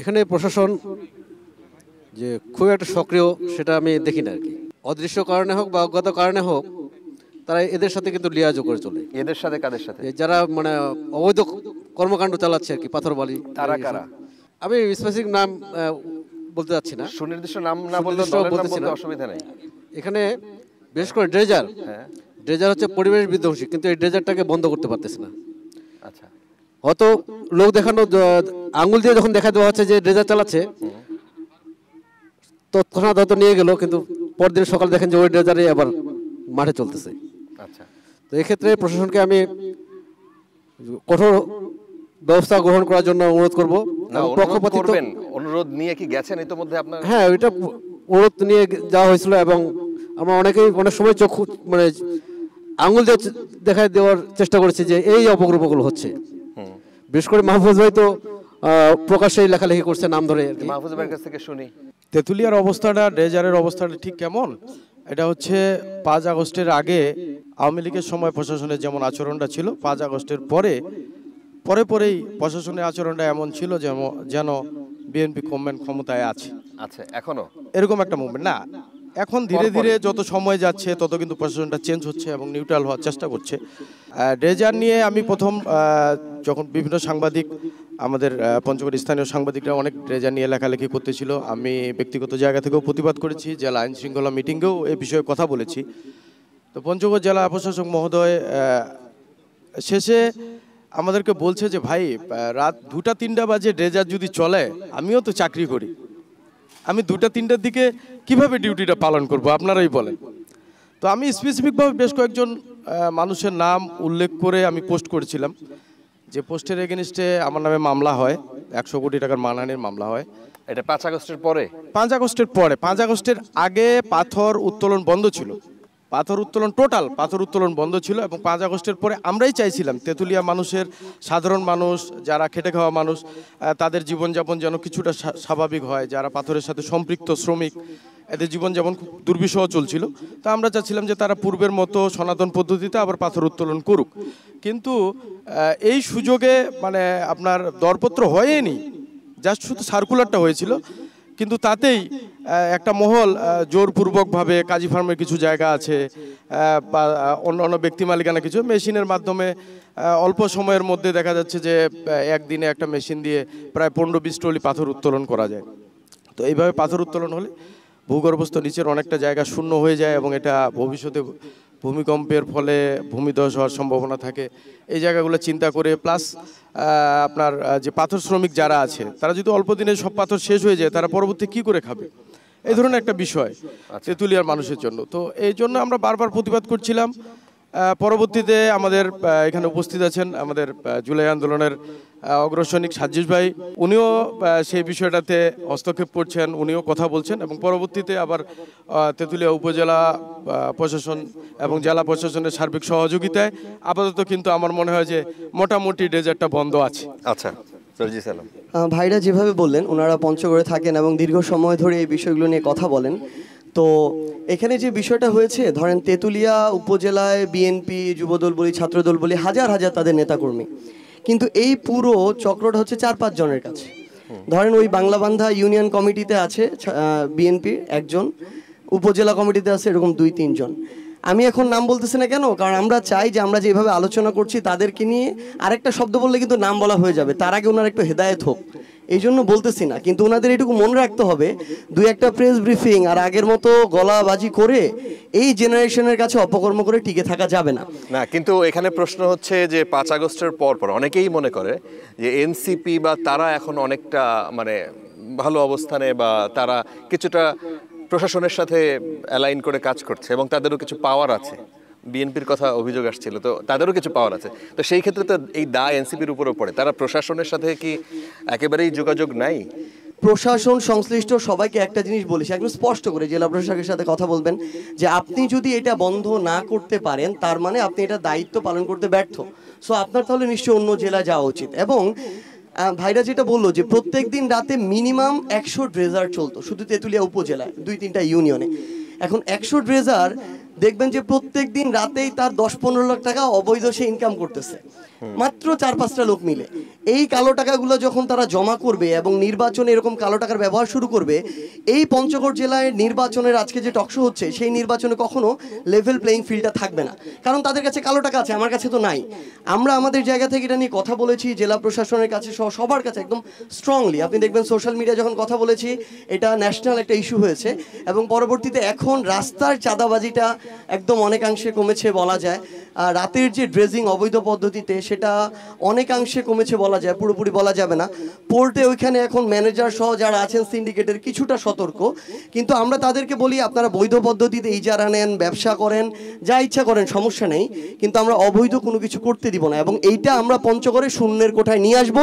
এখানে প্রশাসন যে খুব একটা সক্রিয় সেটা আমি দেখি না আর কি। অদৃশ্য কারণে হোক বা অজ্ঞাত কারণে হোক, তারা এদের সাথে কিন্তু লিয়াজও করে চলে। এদের সাথে কাদের সাথে? যারা মানে অবৈধ কর্মকাণ্ড চালাচ্ছে আর কি, পাথর বালি। তারা কারা? আমি স্পেসিফিক নাম বলতে যাচ্ছি না, সুনির্দিষ্ট নাম না বললে অসুবিধা নেই। এখানে বিশেষ করে ড্রেজার হচ্ছে পরিবেশ বিধ্বংসী, কিন্তু এই ড্রেজারটাকে বন্ধ করতে পারতেছে না। আচ্ছা, হয়তো লোক দেখানো আঙুল দিয়ে যখন দেখা দেওয়া হচ্ছে যে ড্রেজার চালাচ্ছে, তৎক্ষণাৎ হয়তো নিয়ে গেল, কিন্তু পরদিন সকাল দেখেন যে ওই ড্রেজারে আবার মাঠে চলতেছে। আচ্ছা, তো এক্ষেত্রে প্রশাসনকে আমি কঠোর ব্যবস্থা গ্রহণ করার জন্য অনুরোধ করবো। অনুরোধ নিয়ে কি গেছেন ইতিমধ্যে আপনার? হ্যাঁ, ওইটা অনুরোধ নিয়ে যাওয়া হয়েছিল এবং আমরা অনেকেই অনেক সময় চোখ মানে আঙুল দিয়ে দেখা দেওয়ার চেষ্টা করেছি যে এই অপকর্মগুলো হচ্ছে। বিশেষ করে মাহফুজ ভাই তো প্রকাশ্যে লেখালেখি করছে নাম ধরে। মাহফুজ ভাইয়ের কাছ থেকে শুনি তেঁতুলিয়ার অবস্থাটা, ড্রেজারের অবস্থাটা ঠিক কেমন। এটা হচ্ছে 5 আগস্টের আগে আওয়ামী লীগের সময় প্রশাসনের যেমন আচরণটা ছিল, 5 আগস্টের পরেই প্রশাসনের আচরণটা এমন ছিল যেন বিএনপি গভর্নমেন্ট ক্ষমতায় আছে। আচ্ছা, এখনো এরকম একটা মুভমেন্ট না। এখন ধীরে ধীরে যত সময় যাচ্ছে তত কিন্তু প্রশাসনটা চেঞ্জ হচ্ছে এবং নিউট্রাল হওয়ার চেষ্টা করছে। ড্রেজার নিয়ে আমি প্রথম যখন বিভিন্ন সাংবাদিক, আমাদের পঞ্চগড় স্থানীয় সাংবাদিকরা অনেক ড্রেজার নিয়ে লেখালেখি করতেছিল, আমি ব্যক্তিগত জায়গা থেকেও প্রতিবাদ করেছি, জেলা আইন শৃঙ্খলা মিটিংয়েও এই বিষয়ে কথা বলেছি। তো পঞ্চগড় জেলা প্রশাসক মহোদয় শেষে আমাদেরকে বলছে যে ভাই, রাত 2টা-3টা বাজে ড্রেজার যদি চলে, আমিও তো চাকরি করি, আমি 2টা-3টার দিকে কিভাবে ডিউটিটা পালন করব, আপনারাই বলেন। তো আমি স্পেসিফিকভাবে বেশ কয়েকজন মানুষের নাম উল্লেখ করে আমি পোস্ট করেছিলাম, যে পোস্টের এগেনস্টে আমার নামে মামলা হয়, 100 কোটি টাকার মানহানির মামলা হয়। এটা 5 আগস্টের পরে? 5 আগস্টের পরে। 5 আগস্টের আগে পাথর উত্তোলন বন্ধ ছিল, পাথর উত্তোলন বন্ধ ছিল এবং 5 আগস্টের পরে আমরাই চাইছিলাম তেঁতুলিয়া মানুষের, সাধারণ মানুষ যারা খেটে খাওয়া মানুষ, তাদের জীবনযাপন যেন কিছুটা স্বাভাবিক হয়। যারা পাথরের সাথে সম্পৃক্ত শ্রমিক, এদের জীবনযাপন খুব দুর্বিষহ চলছিল। তা আমরা চাচ্ছিলাম যে তারা পূর্বের মতো সনাতন পদ্ধতিতে আবার পাথর উত্তোলন করুক, কিন্তু এই সুযোগে মানে আপনার দরপত্র হয়নি, জাস্ট শুধু সার্কুলারটা হয়েছিল। কিন্তু তাতেই একটা মহল জোরপূর্বকভাবে কাজী ফার্মের কিছু জায়গা আছে বা অন্য ব্যক্তি মালিকানা কিছু মেশিনের মাধ্যমে অল্প সময়ের মধ্যে দেখা যাচ্ছে যে একদিনে একটা মেশিন দিয়ে প্রায় 15-20 ট্রলি পাথর উত্তোলন করা যায়। তো এইভাবে পাথর উত্তোলন হলে ভূগর্ভস্থ নিচের অনেকটা জায়গা শূন্য হয়ে যায় এবং এটা ভবিষ্যতে ভূমিকম্পের ফলে ভূমিধস হওয়ার সম্ভাবনা থাকে। এই জায়গাগুলো চিন্তা করে প্লাস আপনার যে পাথর শ্রমিক যারা আছে, তারা যদি অল্প দিনে সব পাথর শেষ হয়ে যায়, তারা পরবর্তী কি করে খাবে, এই ধরনের একটা বিষয় তেঁতুলিয়ার মানুষের জন্য। তো এই জন্য আমরা বারবার প্রতিবাদ করছিলাম। পরবর্তীতে আমাদের এখানে উপস্থিত আছেন আমাদের জুলাই আন্দোলনের অগ্রসৈনিক সাজ্জিস ভাই, উনিও সেই বিষয়টাতে হস্তক্ষেপ করছেন, উনিও কথা বলছেন এবং পরবর্তীতে আবার তেঁতুলিয়া উপজেলা প্রশাসন এবং জেলা প্রশাসনের সার্বিক সহযোগিতায় আপাতত কিন্তু আমার মনে হয় যে মোটামুটি ডেজার্টটা বন্ধ আছে। আচ্ছা, ভাইরা যেভাবে বললেন, ওনারা পঞ্চগড়ে থাকেন এবং দীর্ঘ সময় ধরে এই বিষয়গুলো নিয়ে কথা বলেন। তো এখানে যে বিষয়টা হয়েছে, ধরেন তেঁতুলিয়া উপজেলায় বিএনপি, যুবদল বলি, ছাত্রদল বলি, হাজার হাজার তাদের নেতাকর্মী, কিন্তু এই পুরো চক্রটা হচ্ছে 4-5 জনের কাছে। ধরেন ওই বাংলাবান্ধা ইউনিয়ন কমিটিতে আছে বিএনপির একজন, উপজেলা কমিটিতে আছে এরকম 2-3 জন। আমি এখন নাম বলতেছি না কেন, কারণ আমরা চাই যে আমরা যেভাবে আলোচনা করছি তাদেরকে নিয়ে আরেকটা শব্দ বললে কিন্তু নাম বলা হয়ে যাবে, তার আগে ওনার একটু হেদায়েত হোক। এই জন্য বলতেছি না, কিন্তু ওনাদের এটুকু মনে রাখতে হবে, দুই একটা প্রেস ব্রিফিং আর আগের মতো গলাবাজি করে এই জেনারেশনের কাছে অপকর্ম করে টিকে থাকা যাবে না। না, কিন্তু এখানে প্রশ্ন হচ্ছে যে 5 আগস্টের পর অনেকেই মনে করে যে এনসিপি বা তারা এখন অনেকটা মানে ভালো অবস্থানে, বা তারা কিছুটা প্রশাসনের সাথে অ্যালাইন করে কাজ করছে এবং তাদেরও কিছু পাওয়ার আছে। বিএনপির কথা অভিযোগ আসছিল, তো তাদেরও কিছু পাওয়ার আছে। তো সেই ক্ষেত্রে তো এই দায় এনসিপির উপরেও পড়ে। তারা প্রশাসনের সাথে কি একেবারেই যোগাযোগ নাই? প্রশাসন সংশ্লিষ্ট সবাইকে একটা জিনিস বলিস, একদম স্পষ্ট করে জেলা প্রশাসকের সাথে কথা বলবেন যে আপনি যদি এটা বন্ধ না করতে পারেন তার মানে আপনি এটা দায়িত্ব পালন করতে ব্যর্থ। সো আপনার তাহলে নিশ্চয়ই অন্য জেলায় যাওয়া উচিত। এবং ভাইরা যেটা বললো যে প্রত্যেক দিন রাতে মিনিমাম 100 ড্রেজার চলতো শুধু তেঁতুলিয়া উপজেলায় 2-3টা ইউনিয়নে। এখন 100 ড্রেজার দেখবেন যে প্রত্যেক দিন রাতেই তার 10-15 লাখ টাকা অবৈধ সে ইনকাম করতেছে, মাত্র 4-5টা লোক মিলে। এই কালো টাকাগুলো যখন তারা জমা করবে এবং নির্বাচনে এরকম কালো টাকার ব্যবহার শুরু করবে, এই পঞ্চগড় জেলায় নির্বাচনের আজকে যে টকশো হচ্ছে সেই নির্বাচনে কখনো লেভেল প্লেইং ফিল্ডটা থাকবে না, কারণ তাদের কাছে কালো টাকা আছে, আমার কাছে তো নাই। আমরা আমাদের জায়গা থেকে এটা নিয়ে কথা বলেছি জেলা প্রশাসনের কাছে সহ সবার কাছে একদম স্ট্রংলি। আপনি দেখবেন সোশ্যাল মিডিয়া যখন কথা বলেছি এটা ন্যাশনাল একটা ইস্যু হয়েছে, এবং পরবর্তীতে এখন রাস্তার চাঁদাবাজিটা একদম অনেকাংশে কমেছে বলা যায়। রাতের যে ড্রেজিং অবৈধ পদ্ধতিতে সেটা অনেকাংশে কমেছে বলা যায়, পুরোপুরি বলা যাবে না। পোর্টে ওইখানে এখন ম্যানেজার সহ যারা আছেন সিন্ডিকেটের কিছুটা সতর্ক, কিন্তু আমরা তাদেরকে বলি আপনারা বৈধ পদ্ধতিতে ইজারা নেন, ব্যবসা করেন, যা ইচ্ছা করেন, সমস্যা নেই, কিন্তু আমরা অবৈধ কোনো কিছু করতে দিব না। এবং এইটা আমরা পঞ্চগড়ে শূন্যের কোঠায় নিয়ে আসবো।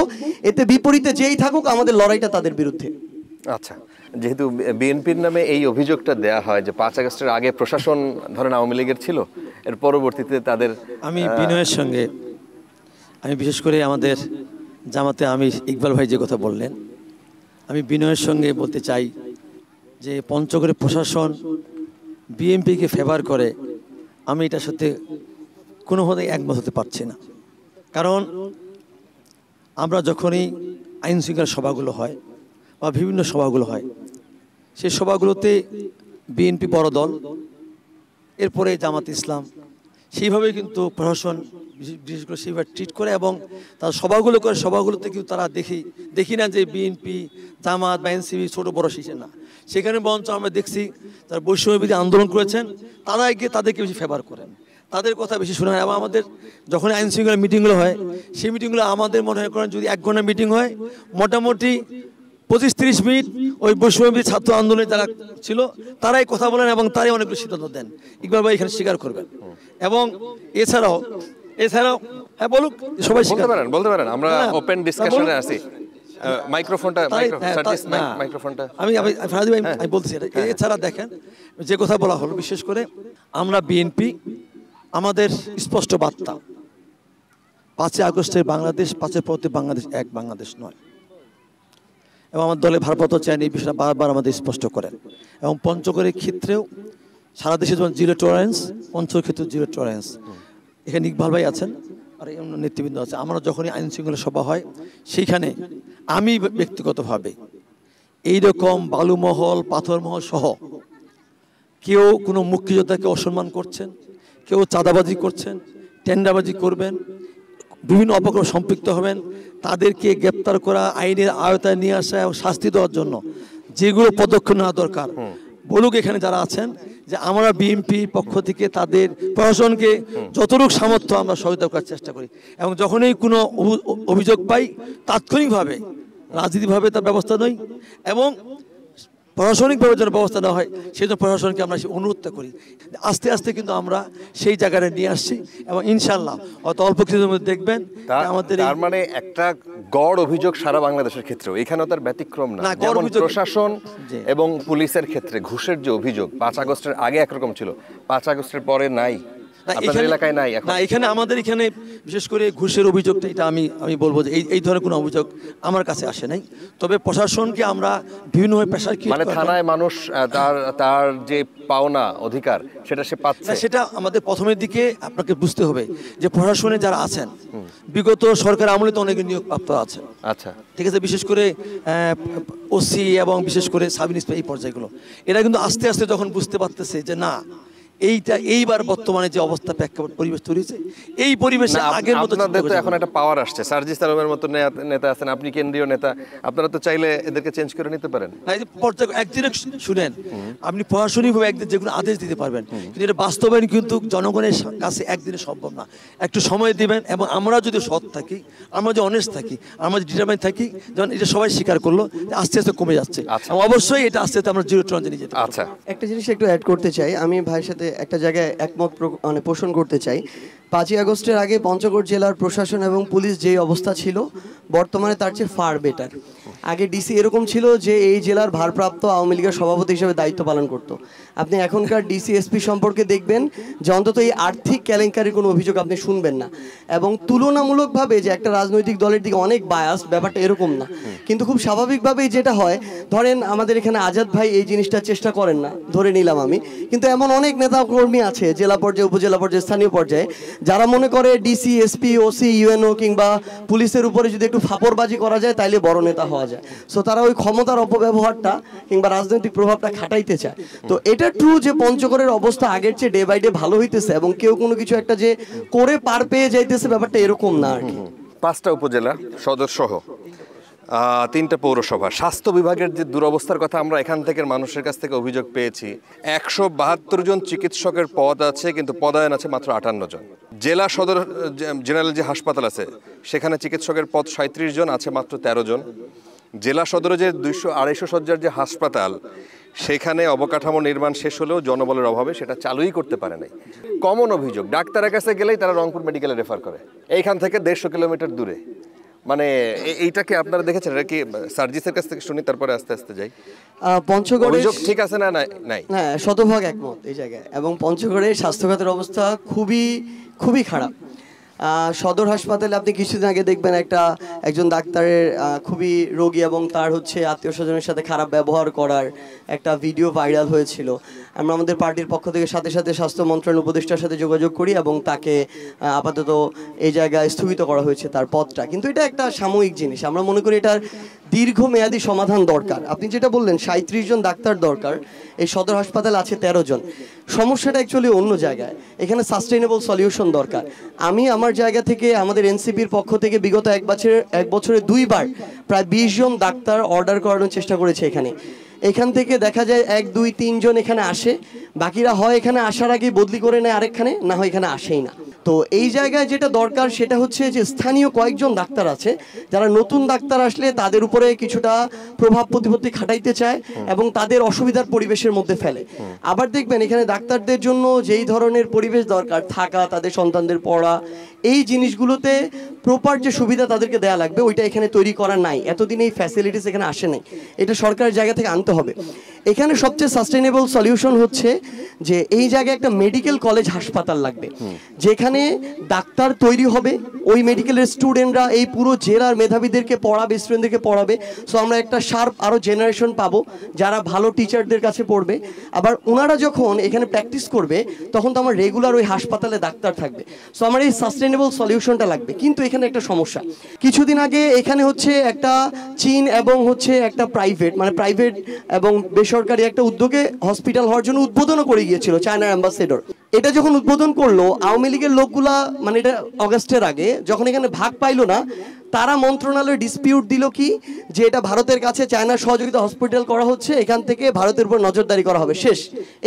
এতে বিপরীতে যেই থাকুক আমাদের লড়াইটা তাদের বিরুদ্ধে। আচ্ছা, যেহেতু বিএনপির নামে এই অভিযোগটা দেয়া হয় যে 5 আগস্টের আগে প্রশাসন ধরেন আওয়ামী লীগের ছিল, এর পরবর্তীতে তাদের, আমি বিনয়ের সঙ্গে আমি বিশেষ করে আমাদের জামাতে আমি ইকবাল ভাই যে কথা বললেন, আমি বিনয়ের সঙ্গে বলতে চাই যে পঞ্চগড়ের প্রশাসন বিএনপিকে ফেভার করে, আমি এটার সাথে কোনোভাবে একমত হতে পারছি না। কারণ আমরা যখনই আইন শৃঙ্খলা সভাগুলো হয় বা বিভিন্ন সভাগুলো হয়, সেই সভাগুলোতে বিএনপি বড় দল, এরপরে জামাত ইসলাম, সেইভাবেই কিন্তু প্রশাসন বিশেষ করে সেইভাবে ট্রিট করে, এবং তার সভাগুলো করে, সভাগুলোতে কিন্তু তারা দেখি না যে বিএনপি, জামাত বা এনসিপি ছোটো বড় শিশে না, সেখানে বরঞ্চ আমরা দেখছি তারা বৈষম্যবিরোধী আন্দোলন করেছেন, তারা গিয়ে তাদেরকে বেশি ফেভার করেন, তাদের কথা বেশি শোনা হয়। এবং আমাদের যখন আইন শৃঙ্খলা মিটিংগুলো হয়, সেই মিটিংগুলো আমাদের মনে হয় করেন যদি 1 ঘন্টা মিটিং হয়, মোটামুটি 25-30 মিনিট ওই বৈষম্যবিরোধী ছাত্র আন্দোলনে যারা ছিল তারাই কথা বলেন এবং তারাই অনেকগুলো সিদ্ধান্ত দেন। ইকবাল ভাই এখানে স্বীকার করবেন। এবং এছাড়াও হ্যাঁ বলুক, সবাই বলতে পারেন, আমরা ওপেন ডিসকাশনে আছি। মাইক্রোফোনটা আমি বলছি এছাড়া দেখেন যে কথা বলা হলো, বিশেষ করে আমরা বিএনপি আমাদের স্পষ্ট বার্তা 5 আগস্টের বাংলাদেশ, 5-এর পরবর্তী বাংলাদেশ এক বাংলাদেশ নয়। এবং আমার দলের ভারপ্রাপ্ত চেয়ারম্যান এই বিষয়টা বারবার আমাদের স্পষ্ট করেন। এবং পঞ্চগড়ের ক্ষেত্রেও সারা দেশে যেমন 0 টলারেন্স, পঞ্চগড়ের ক্ষেত্রে 0 টলারেন্স। এখানে ইকবাল ভাই আছেন আর অন্য নেতৃবৃন্দ আছে। আমরা যখনই আইন শৃঙ্খলা সভা হয় সেইখানে আমি ব্যক্তিগতভাবে এইরকম বালুমহল, পাথরমহল সহ কেউ কোনো মুক্তিযোদ্ধাকে অসম্মান করছেন, কেউ চাঁদাবাজি করছেন, টেন্ডারবাজি করবেন, বিভিন্ন অপকর্ম সম্পৃক্ত হবেন, তাদেরকে গ্রেপ্তার করা, আইনের আওতায় নিয়ে আসা এবং শাস্তি দেওয়ার জন্য যেগুলো পদক্ষেপ নেওয়া দরকার বলুক এখানে যারা আছেন, যে আমরা বিএনপি পক্ষ থেকে তাদের প্রশাসনকে যতটুকু সামর্থ্য আমরা সহায়তা করার চেষ্টা করি। এবং যখনই কোনো অভিযোগ পাই তাৎক্ষণিকভাবে রাজনীতিভাবে তার ব্যবস্থা নই, এবং প্রশাসনিকভাবে যেন ব্যবস্থা নেওয়া হয় সেই জন্য প্রশাসনকে আমরা অনুরোধ করি। আস্তে আস্তে কিন্তু আমরা সেই জায়গাটা নিয়ে আসছি, এবং ইনশাল্লাহ অত অল্প কিছুর মধ্যে দেখবেন আমাদের। তার মানে একটা গড় অভিযোগ সারা বাংলাদেশের ক্ষেত্রেও, এখানেও তার ব্যতিক্রম না। যেমন প্রশাসন এবং পুলিশের ক্ষেত্রে ঘুষের যে অভিযোগ 5 আগস্টের আগে একরকম ছিল, 5 আগস্টের পরে নাই, এলাকায় নাই। না, এখানে আমাদের এখানে বিশেষ করে ঘুষের অভিযোগটা এটা আমি বলবো যে এই ধরনের কোনো অভিযোগ আমার কাছে আসে নাই। তবে প্রশাসনকে আমরা বিভিন্নভাবে প্রেশার ক্রিয়েট, মানে থানায় মানুষ তার যে পাওনা অধিকার সেটা সে পাচ্ছে, সেটা আমাদের প্রথমের দিকে আপনাকে বুঝতে হবে যে প্রশাসনে যারা আছেন বিগত সরকার আমলে তো অনেকে নিয়োগপ্রাপ্ত আছেন। আচ্ছা, ঠিক আছে, বিশেষ করে ওসি এবং বিশেষ করে সাব ইন্সপেক্টর এই পর্যায়গুলো, এরা কিন্তু আস্তে আস্তে যখন বুঝতে পারতেছে যে না এইবার বর্তমানে যে অবস্থা প্রেক্ষাপট পরিবেশ তৈরি হয়েছে, এই পরিবেশে আগের মতো আপনাদের তো এখন একটা পাওয়ার আসছে, সার্জিস আলমের মতো নেতা আছেন, আপনি কেন্দ্রীয় নেতা, আপনারা তো চাইলে এদেরকে চেঞ্জ করে নিতে পারেন। একদিনে শুনেন, আপনি প্রশাসনিকভাবে একদিন যেগুলো আদেশ দিতে পারবেন, কিন্তু এটা বাস্তবায়ন কিন্তু জনগণের কাছে একদিনে সম্ভব না। একটু সময় দিবেন, এবং আমরা যদি সৎ থাকি, আমরা যদি অনেস্ট থাকি, আমরা যদি ডিটারমাইন থাকি, যেমন এটা সবাই স্বীকার করলো আস্তে আস্তে কমে যাচ্ছে, অবশ্যই এটা আস্তে আস্তে আমরা জিরো টলারেন্সে নিয়ে যেতে। আচ্ছা, একটা জিনিস একটু অ্যাড করতে চাই, আমি ভাইয়ের সাথে একটা জায়গায় একমত মানে পোষণ করতে চাই। 5ই আগস্টের আগে পঞ্চগড় জেলার প্রশাসন এবং পুলিশ যেই অবস্থা ছিল, বর্তমানে তার চেয়ে ফার বেটার। আগে ডিসি এরকম ছিল যে এই জেলার ভারপ্রাপ্ত আওয়ামী লীগের সভাপতি হিসেবে দায়িত্ব পালন করতো। আপনি এখনকার ডিসি এসপি সম্পর্কে দেখবেন যে অন্তত এই আর্থিক কেলেঙ্কারির কোনো অভিযোগ আপনি শুনবেন না, এবং তুলনামূলকভাবে যে একটা রাজনৈতিক দলের দিকে অনেক বায়াস, ব্যাপারটা এরকম না। কিন্তু খুব স্বাভাবিকভাবেই যেটা হয়, ধরেন আমাদের এখানে আজাদ ভাই এই জিনিসটা চেষ্টা করেন না, ধরে নিলাম আমি, কিন্তু এমন অনেক নেতা কর্মী আছে জেলা পর্যায়ে, উপজেলা পর্যায়ে, স্থানীয় পর্যায়ে, যারা মনে করে ডিসি এসপি ওসি ইউএনও কিংবা পুলিশের উপরে যদি একটু ফাপড়বাজি করা যায় তাইলে বড় নেতা হওয়া যায়। সো তারা ওই ক্ষমতার অপব্যবহারটা কিংবা রাজনৈতিক প্রভাবটা খাটাইতে চায়। তো এটা ট্রু যে পঞ্চগড়ের অবস্থা আগের চেয়ে ডে বাই ডে ভালো হইতেছে, এবং কেউ কোনো কিছু একটা যে করে পার পেয়ে যাইতেছে, ব্যাপারটা এরকম না আর কি। 5টা উপজেলা সদর সহ 3টা পৌরসভা, স্বাস্থ্য বিভাগের যে দুরবস্থার কথা আমরা এখান থেকে মানুষের কাছ থেকে অভিযোগ পেয়েছি। 172 জন চিকিৎসকের পদ আছে, কিন্তু পদায়ন আছে মাত্র 58 জন। জেলা সদর জেনারেল যে হাসপাতাল আছে সেখানে চিকিৎসকের পদ 37 জন, আছে মাত্র 13 জন। জেলা সদরে যে 200-250 শয্যার যে হাসপাতাল, সেখানে অবকাঠামো নির্মাণ শেষ হলেও জনবলের অভাবে সেটা চালুই করতে পারে নাই। কমন অভিযোগ, ডাক্তারের কাছে গেলেই তারা রংপুর মেডিকেলে রেফার করে, এইখান থেকে 150 কিলোমিটার দূরে। মানে এইটাকে আপনারা দেখেছেন, এটা কি সার্জিসের কাছ থেকে শুনি তারপরে আস্তে আস্তে যাই। পঞ্চগড়ে অভিযোগ ঠিক আছে না? নাই, হ্যাঁ, শতভাগ একমত এই জায়গায়। এবং পঞ্চগড়ের স্বাস্থ্যখাতের অবস্থা খুবই খুবই খারাপ। সদর হাসপাতালে আপনি কিছুদিন আগে দেখবেন একজন ডাক্তারের খুবই রোগী এবং তার হচ্ছে আত্মীয় স্বজনের সাথে খারাপ ব্যবহার করার একটা ভিডিও ভাইরাল হয়েছিল। আমরা আমাদের পার্টির পক্ষ থেকে সাথে সাথে স্বাস্থ্য মন্ত্রণালয়ের উপদেষ্টার সাথে যোগাযোগ করি এবং তাকে আপাতত এই জায়গায় স্থগিত করা হয়েছে তার পদটা। কিন্তু এটা একটা সাময়িক জিনিস, আমরা মনে করি এটার দীর্ঘমেয়াদী সমাধান দরকার। আপনি যেটা বললেন 37 জন ডাক্তার দরকার, এই সদর হাসপাতাল আছে 13 জন। সমস্যাটা অ্যাকচুয়ালি অন্য জায়গায়, এখানে সাস্টেইনেবল সলিউশন দরকার। আমি আমার জায়গা থেকে, আমাদের এনসিপির পক্ষ থেকে বিগত এক বছরে 2 বার প্রায় 20 জন ডাক্তার অর্ডার করানোর চেষ্টা করেছে এখান থেকে দেখা যায় 1, 2, 3 জন এখানে আসে, বাকিরা হয় এখানে আসার আগেই বদলি করে নেয় আরেকখানে, না হয় এখানে আসেই না। তো এই জায়গায় যেটা দরকার সেটা হচ্ছে যে স্থানীয় কয়েকজন ডাক্তার আছে যারা নতুন ডাক্তার আসলে তাদের উপরে কিছুটা প্রভাব প্রতিপত্তি খাটাইতে চায় এবং তাদের অসুবিধার পরিবেশের মধ্যে ফেলে। আবার দেখবেন এখানে ডাক্তারদের জন্য যেই ধরনের পরিবেশ দরকার, থাকা, তাদের সন্তানদের পড়া, এই জিনিসগুলোতে প্রপার যে সুবিধা তাদেরকে দেওয়া লাগবে ওইটা এখানে তৈরি করা নাই। এতদিন এই ফ্যাসিলিটিস এখানে আসে নাই, এটা সরকারের জায়গা থেকে আনতে হবে। এখানে সবচেয়ে সাস্টেইনেবল সলিউশন হচ্ছে যে এই জায়গায় একটা মেডিকেল কলেজ হাসপাতাল লাগবে, যেখানে ডাক্তার তৈরি হবে, ওই মেডিকেলের স্টুডেন্টরা এই পুরো জেলার মেধাবীদেরকে পড়াবে, স্টুডেন্টদেরকে পড়াবে। সো আমরা একটা শার্প আরও জেনারেশন পাবো যারা ভালো টিচারদের কাছে পড়বে। আবার ওনারা যখন এখানে প্র্যাকটিস করবে তখন তো আমার রেগুলার ওই হাসপাতালে ডাক্তার থাকবে। সো আমার এই সাস্টেইনেবল সলিউশনটা লাগবে। কিন্তু এখানে একটা সমস্যা, কিছুদিন আগে এখানে হচ্ছে একটা চীন এবং হচ্ছে একটা প্রাইভেট এবং বেসরকারি একটা উদ্যোগে হসপিটাল হওয়ার জন্য উদ্বোধনও করে গিয়েছিল চায়নার অ্যাম্বাসেডর। এটা যখন উদ্বোধন করলো আওয়ামী লীগের লোকগুলা, মানে এটা অগাস্টের আগে, যখন এখানে ভাগ পাইলো না, তারা মন্ত্রণালয়ে ডিসপিউট দিল কি যে এটা ভারতের কাছে চায়নার সহযোগিতা হসপিটাল করা হচ্ছে, এখান থেকে ভারতের উপর নজরদারি করা হবে। শেষ,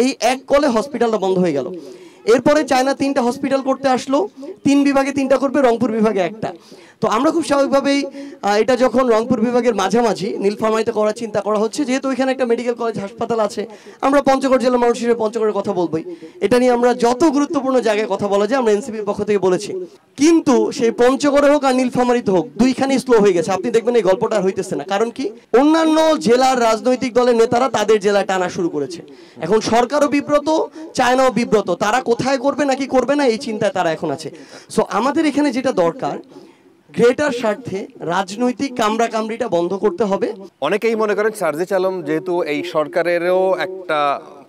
এই এক কলে হসপিটালটা বন্ধ হয়ে গেল। এরপরে চায়না 3টা হসপিটাল করতে আসলো, 3 বিভাগে 3টা করবে, রংপুর বিভাগে 1টা। তো আমরা খুব স্বাভাবিকভাবেই এটা যখন রংপুর বিভাগের মাঝামাঝি নীলফামারীতে করার চিন্তা করা হচ্ছে, যেহেতু ওইখানে একটা মেডিকেল কলেজ হাসপাতাল আছে, আমরা পঞ্চগড় জেলার মানুষ হিসেবে পঞ্চগড়ের কথা বলবোই। এটা নিয়ে আমরা যত গুরুত্বপূর্ণ জায়গায় কথা বলা যায় আমরা এনসিপির পক্ষ থেকে বলেছি। কিন্তু সেই পঞ্চগড়ে হোক আর নীলফামারীতে হোক, দুইখানেই স্লো হয়ে গেছে। আপনি দেখবেন এই গল্পটা আর হইতেছে না। কারণ কি, অন্যান্য জেলার রাজনৈতিক দলের নেতারা তাদের জেলায় টানা শুরু করেছে। এখন সরকারও বিব্রত, চায়নাও বিব্রত, তারা কোথায় করবে নাকি করবে না এই চিন্তায় তারা এখন আছে। সো আমাদের এখানে যেটা দরকার, গ্রেটার স্বার্থে রাজনৈতিক কামড়াকামড়িটা বন্ধ করতে হবে। অনেকেই মনে করেন সার্জিস আলম যেহেতু এই সরকারেরও একটা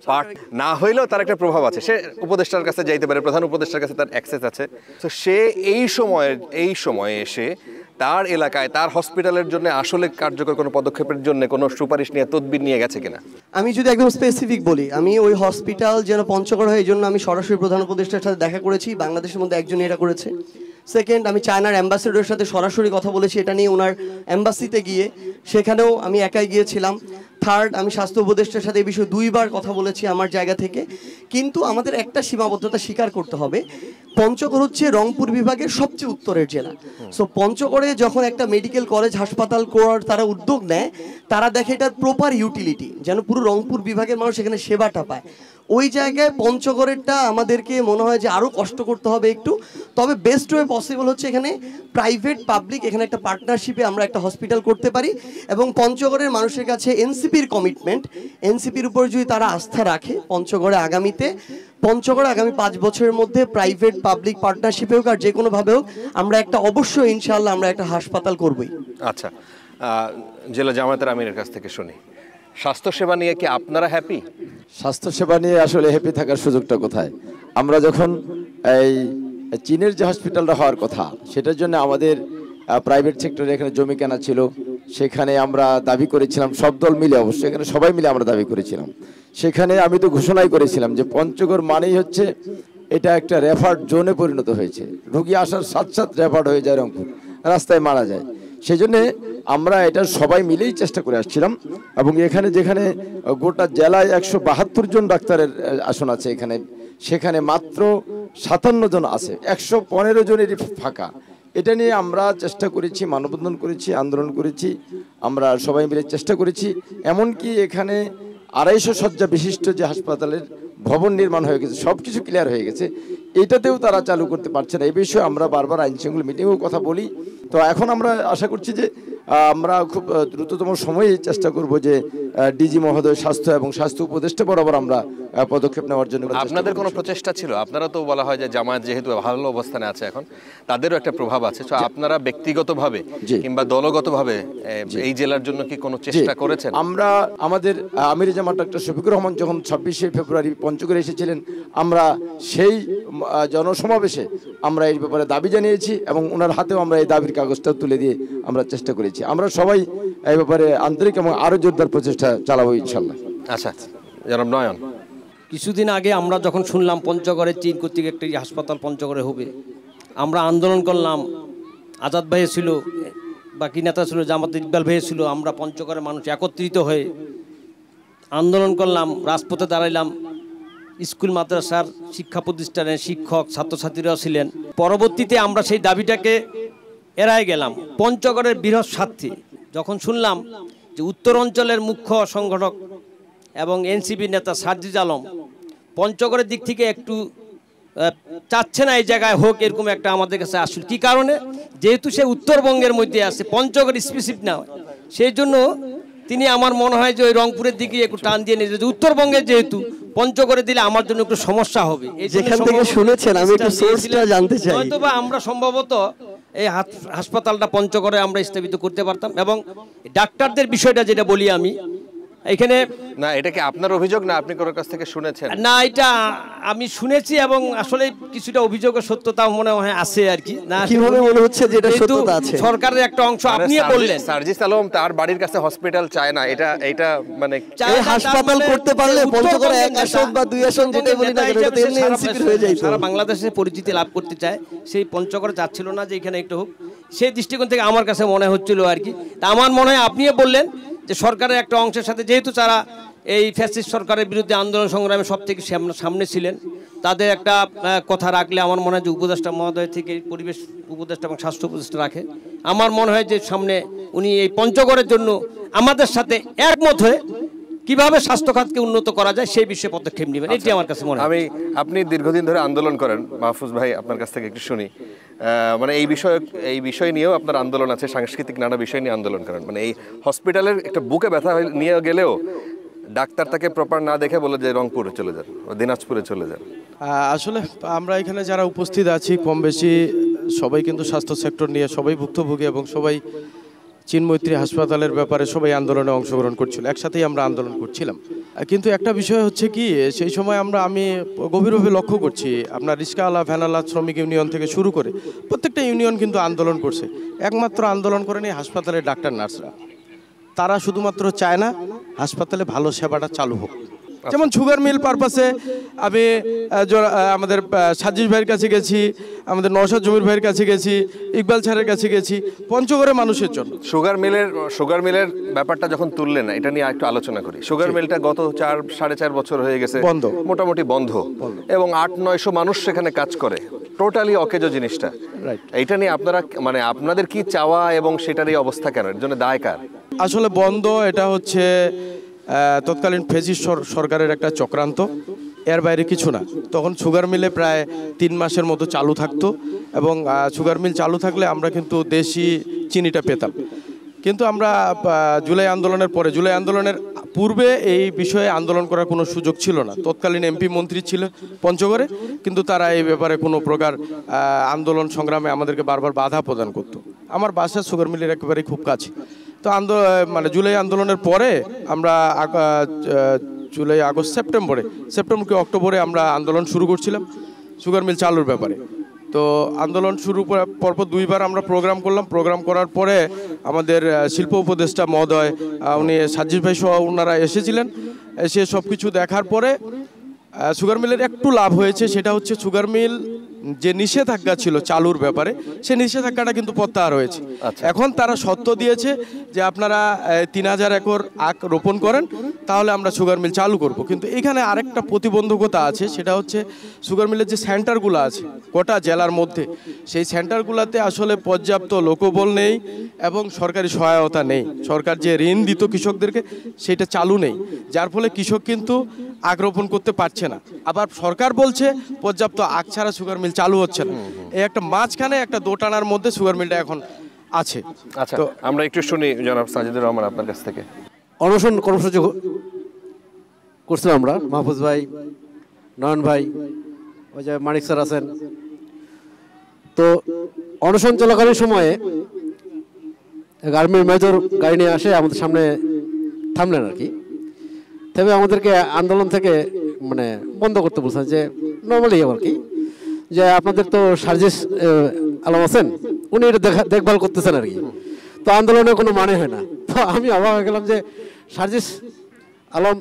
পার্ট, না হইলেও তার একটা প্রভাব আছে, সে উপদেষ্টার কাছে যাইতে পারে, প্রধান উপদেষ্টার কাছে তার অ্যাক্সেস আছে। তো সে এই সময়ে এসে তার এলাকায় তার হসপিটালের জন্য আসলে কার্যকর কোনো পদক্ষেপের জন্য কোনো সুপারিশ নিয়ে তদবির নিয়ে গেছে কিনা? আমি যদি একদম স্পেসিফিক বলি, আমি ওই হসপিটাল যেন পঞ্চগড় হয় এই জন্য আমি সরাসরি প্রধান উপদেষ্টার সাথে দেখা করেছি, বাংলাদেশের মধ্যে একজনই এটা করেছে। সেকেন্ড, আমি চায়নার অ্যাম্বাসেডরের সাথে সরাসরি কথা বলেছি এটা নিয়ে, ওনার অ্যাম্বাসিতে গিয়ে, সেখানেও আমি একাই গিয়েছিলাম। থার্ড, আমি স্বাস্থ্য উপদেষ্টার সাথে এই বিষয়ে 2 বার কথা বলেছি আমার জায়গা থেকে। কিন্তু আমাদের একটা সীমাবদ্ধতা স্বীকার করতে হবে, পঞ্চগড় হচ্ছে রংপুর বিভাগের সবচেয়ে উত্তরের জেলা। সো পঞ্চগড়ে যখন একটা মেডিকেল কলেজ হাসপাতাল করার তারা উদ্যোগ নেয়, তারা দেখে এটার প্রপার ইউটিলিটি যেন পুরো রংপুর বিভাগের মানুষ এখানে সেবাটা পায়। ওই জায়গায় পঞ্চগড়েরটা আমাদেরকে মনে হয় যে আরও কষ্ট করতে হবে একটু। তবে বেস্ট ওয়ে পসিবল হচ্ছে এখানে প্রাইভেট পাবলিক এখানে একটা পার্টনারশিপে আমরা একটা হসপিটাল করতে পারি, এবং পঞ্চগড়ের মানুষের কাছে এনসিপির কমিটমেন্ট, এনসিপির উপর যদি তারা আস্থা রাখে, পঞ্চগড়ে আগামী 5 বছরের মধ্যে প্রাইভেট পাবলিক পার্টনারশিপে হোক আর যে কোনোভাবে হোক আমরা একটা অবশ্যই ইনশাআল্লাহ আমরা একটা হাসপাতাল করবই। আচ্ছা, জেলা জামায়াতের আমিরের কাছ থেকে শুনি, স্বাস্থ্যসেবা নিয়ে কি আপনারা হ্যাপি? স্বাস্থ্যসেবা নিয়ে আসলে হ্যাপি থাকার সুযোগটা কোথায়? আমরা যখন এই চীনের যে হসপিটালটা হওয়ার কথা, সেটার জন্য আমাদের প্রাইভেট সেক্টরে এখানে জমি কেনা ছিল, সেখানে আমরা দাবি করেছিলাম, সব দল মিলে, অবশ্যই এখানে সবাই মিলে আমরা দাবি করেছিলাম। সেখানে আমি তো ঘোষণাই করেছিলাম যে পঞ্চগড় মানেই হচ্ছে এটা একটা রেফার্ড জোনে পরিণত হয়েছে, রোগী আসার সাথে সাথে রেফার্ড হয়ে যায়, রংপুর রাস্তায় মারা যায়। সেই জন্যে আমরা এটা সবাই মিলেই চেষ্টা করে আসছিলাম, এবং এখানে যেখানে গোটা জেলায় 172 জন ডাক্তারের আসন আছে এখানে, সেখানে মাত্র 57 জন আছে, 115 জনেরই ফাঁকা। এটা নিয়ে আমরা চেষ্টা করেছি, মানববন্ধন করেছি, আন্দোলন করেছি, আমরা সবাই মিলে চেষ্টা করেছি। এমনকি এখানে 250 শয্যা বিশিষ্ট যে হাসপাতালের ভবন নির্মাণ হয়ে গেছে, সব কিছু ক্লিয়ার হয়ে গেছে, এটাতেও তারা চালু করতে পারছে না। এই বিষয়ে আমরা বারবার আইনশৃঙ্খলা মিটিংয়েও কথা বলি। তো এখন আমরা আশা করছি যে আমরা খুব দ্রুততম সময়ে চেষ্টা করব যে ডিজি মহোদয় স্বাস্থ্য এবং স্বাস্থ্য উপদেষ্টা বরাবর আমরা পদক্ষেপ নেওয়ার জন্য। আপনাদের কোনো প্রচেষ্টা ছিল? আপনারা তো বলা হয় যে জামায়াত যেহেতু ভালো অবস্থানে আছে এখন, তাদেরও একটা প্রভাব আছে, তো আপনারা ব্যক্তিগতভাবে কিংবা দলগতভাবে এই জেলার জন্য কি কোনো চেষ্টা করেছেন? আমরা আমাদের আমির জামাত ডক্টর শফিকুর রহমান যখন 26শে ফেব্রুয়ারি পঞ্চগড়ে এসেছিলেন, আমরা সেই জনসমাবেশে আমরা এই ব্যাপারে দাবি জানিয়েছি, এবং ওনার হাতেও আমরা এই দাবির কাগজটা তুলে দিয়ে আমরা চেষ্টা করেছি। আমরা সবাই এই ব্যাপারে আন্তরিক এবং আরও জোরদার প্রচেষ্টা চালাবো ইনশাল্লাহ। আচ্ছা, জনাব নয়ন, কিছুদিন আগে আমরা যখন শুনলাম পঞ্চগড়ে চীন কর্তৃক একটি হাসপাতাল পঞ্চগড়ে হবে, আমরা আন্দোলন করলাম। আজাদ ভাই ছিল, বাকি নেতা ছিল, জামাত ইকবাল ভাই ছিল, আমরা পঞ্চগড়ের মানুষ একত্রিত হয়ে আন্দোলন করলাম, রাজপথে দাঁড়াইলাম। স্কুল মাদ্রাসার শিক্ষা প্রতিষ্ঠানের শিক্ষক ছাত্রছাত্রীরাও ছিলেন। পরবর্তীতে আমরা সেই দাবিটাকে এড়াই গেলাম। পঞ্চগড়ের বৃহৎ স্বার্থে যখন শুনলাম যে উত্তর অঞ্চলের মুখ্য সংগঠক এবং এনসিপি নেতা সার্জিজ আলম পঞ্চগড়ের দিক থেকে একটু চাচ্ছে না এই জায়গায় হোক, এরকম একটা আমাদের কাছে আসল। কি কারণে? যেহেতু সে উত্তরবঙ্গের মধ্যে আছে, পঞ্চগড় স্পেসিফিক না, সেই জন্য তিনি আমার মনে হয় যে ওই রংপুরের দিকে একটু টান দিয়ে নিয়ে যে উত্তরবঙ্গে যেহেতু পঞ্চগড়ে দিলে আমার জন্য একটু সমস্যা হবে। যেখান থেকে শুনেছেন আমি একটু সোর্সটা জানতে চাই। হয়তোবা আমরা সম্ভবত এই হাসপাতালটা পঞ্চগড়ে আমরা স্থাপিত করতে পারতাম। এবং ডাক্তারদের বিষয়টা যেটা বলি আমি এখানে, না এটা কি আপনার অভিযোগ না আপনি কারোর কাছ থেকে শুনেছেন? না, এটা আমি শুনেছি এবং আসলে কিছুটা অভিযোগের সত্যতা মনে হয় আছে আর কি। না, কিভাবে মনে হচ্ছে যে এটা সত্যতা আছে? সরকারের একটা অংশ আপনি বললেন সার্জিস আলম তার বাড়ির কাছে হসপিটাল চায় না, এটা মানে এই হাসপাতাল করতে পারলে পঞ্চগড়ে 1 আসন বা 2 আসন যেটাই বলি না কেন তেমনি এনসিপি হয়ে যায়। সারা বাংলাদেশে পরিচিতি লাভ করতে চায়, সেই পঞ্চগড়ে যাচ্ছিল না যে এখানে একটু হোক, সেই দৃষ্টিকোণ থেকে আমার কাছে মনে হচ্ছিল আর কি। তা আমার মনে হয় আপনিও বললেন যে সরকারের একটা অংশের সাথে, যেহেতু তারা এই ফ্যাসিস্ট সরকারের বিরুদ্ধে আন্দোলন সংগ্রামে সব থেকে সামনে ছিলেন, তাদের একটা কথা রাখলে আমার মনে হয় যে উপদেষ্টা মহোদয় থেকে পরিবেশ উপদেষ্টা এবং স্বাস্থ্য উপদেষ্টা রাখে, আমার মনে হয় যে সামনে উনি এই পঞ্চগড়ের জন্য আমাদের সাথে একমত হয়ে কিভাবে স্বাস্থ্য খাতকে উন্নত করা যায় সেই বিষয়ে পদক্ষেপ নেবেন, এটি আমার কাছে মনে হয়। আপনি দীর্ঘদিন ধরে আন্দোলন করেন, মাহফুজ ভাই আপনার কাছ থেকে একটু শুনি, মানে এই বিষয় নিয়েও আপনার আন্দোলন আছে, সাংস্কৃতিক নানা বিষয় নিয়ে আন্দোলন করেন। মানে এই হসপিটালের একটা বুকে ব্যথা নিয়ে গেলেও ডাক্তার তাকে প্রপার না দেখে বলে যে রংপুরে চলে যান, দিনাজপুরে চলে যান। আসলে আমরা এখানে যারা উপস্থিত আছি কম বেশি সবাই কিন্তু স্বাস্থ্য সেক্টর নিয়ে সবাই ভুক্তভোগী, এবং সবাই চীন মৈত্রী হাসপাতালের ব্যাপারে সবাই আন্দোলনে অংশগ্রহণ করছিল, একসাথেই আমরা আন্দোলন করছিলাম। কিন্তু একটা বিষয় হচ্ছে কি, সেই সময় আমি গভীরভাবে লক্ষ্য করছি, আপনার রিস্কাওয়ালা ভ্যানওয়ালা শ্রমিক ইউনিয়ন থেকে শুরু করে প্রত্যেকটা ইউনিয়ন কিন্তু আন্দোলন করছে। একমাত্র আন্দোলন করেনি হাসপাতালের ডাক্তার নার্সরা। তারা শুধুমাত্র চায় না হাসপাতালে ভালো সেবাটা চালু হোক। যেমন সুগার মিল পারপাসে আমি আমাদের সাজিস ভাইয়ের কাছে গেছি, আমাদের নওশাদ জমির ভাইয়ের কাছে গেছি, ইকবাল স্যারের কাছে গেছি, পঞ্চগড়ের মানুষের জন্য। সুগার মিলের ব্যাপারটা যখন তুললেন, এটা নিয়ে একটু আলোচনা করি। সুগার মিলটা গত 4-4.5 বছর হয়ে গেছে বন্ধ, মোটামুটি বন্ধ, এবং 800-900 মানুষ সেখানে কাজ করে, টোটালি অকেজো জিনিসটা। এইটা নিয়ে আপনারা মানে আপনাদের কি চাওয়া এবং সেটার এই অবস্থা কেন, এর জন্য দায় কার? আসলে বন্ধ এটা হচ্ছে তৎকালীন ফ্যাসিস্ট সরকারের একটা চক্রান্ত, এর বাইরে কিছু না। তখন সুগার মিলে প্রায় 3 মাসের মতো চালু থাকতো, এবং সুগার মিল চালু থাকলে আমরা কিন্তু দেশি চিনিটা পেতাম। কিন্তু আমরা জুলাই আন্দোলনের পরে, জুলাই আন্দোলনের পূর্বে এই বিষয়ে আন্দোলন করার কোনো সুযোগ ছিল না। তৎকালীন এমপি মন্ত্রী ছিল পঞ্চগড়ে, কিন্তু তারা এই ব্যাপারে কোনো প্রকার আন্দোলন সংগ্রামে আমাদেরকে বারবার বাধা প্রদান করতো। আমার বাসা সুগার মিলের একেবারেই খুব কাছে। তো মানে জুলাই আন্দোলনের পরে আমরা জুলাই, আগস্ট, সেপ্টেম্বর কি অক্টোবরে আমরা আন্দোলন শুরু করছিলাম সুগার মিল চালুর ব্যাপারে। তো আন্দোলন শুরু করার পরপর 2বার আমরা প্রোগ্রাম করলাম। প্রোগ্রাম করার পরে আমাদের শিল্প উপদেষ্টা মহোদয়, উনি সাজিস ভাই সহ ওনারা এসেছিলেন। এসে সব কিছু দেখার পরে সুগার মিলের একটু লাভ হয়েছে, সেটা হচ্ছে সুগার মিল যে নিষেধাজ্ঞা ছিল চালুর ব্যাপারে, সে নিষেধাজ্ঞাটা কিন্তু প্রত্যাহার হয়েছে। এখন তারা সত্য দিয়েছে যে আপনারা 3000 একর আখ রোপণ করেন, তাহলে আমরা সুগার মিল চালু করব। কিন্তু এখানে আরেকটা প্রতিবন্ধকতা আছে, সেটা হচ্ছে সুগার মিলের যে সেন্টারগুলো আছে গোটা জেলার মধ্যে, সেই সেন্টারগুলোতে আসলে পর্যাপ্ত লোকবল নেই এবং সরকারি সহায়তা নেই। সরকার যে ঋণ দিত কৃষকদেরকে সেটা চালু নেই, যার ফলে কৃষক কিন্তু আখ রোপণ করতে পারছে না। আবার সরকার বলছে পর্যাপ্ত আখ ছাড়া সুগার মিল চালু হচ্ছে না। এই একটা মাঝখানে একটা দোটানার মধ্যে সুগার মিলটা এখন আছে। আচ্ছা, তো আমরা একটু শুনি জনাব সাজিদুর রহমান আপনার কাছ থেকে। অনশন কর্মসূচি করছিলাম আমরা, মাহফুজ ভাই, নয়ন ভাই, ওই যে মানিক স্যার আছেন। তো অনশন চলাকালীন সময়ে আর্মির মেজর গাড়ি নিয়ে আসে, আমাদের সামনে থামলেন আর কি। তবে আমাদেরকে আন্দোলন থেকে মানে বন্ধ করতে বলছেন, যে নর্মালি আর কি, যে আপনাদের তো সার্জিস আলম আছেন, উনি এটা দেখভাল করতেছেন আর কি, তো আন্দোলনের কোনো মানে হয় না। তো আমি অবাক হয়ে গেলাম যে সার্জিস আলম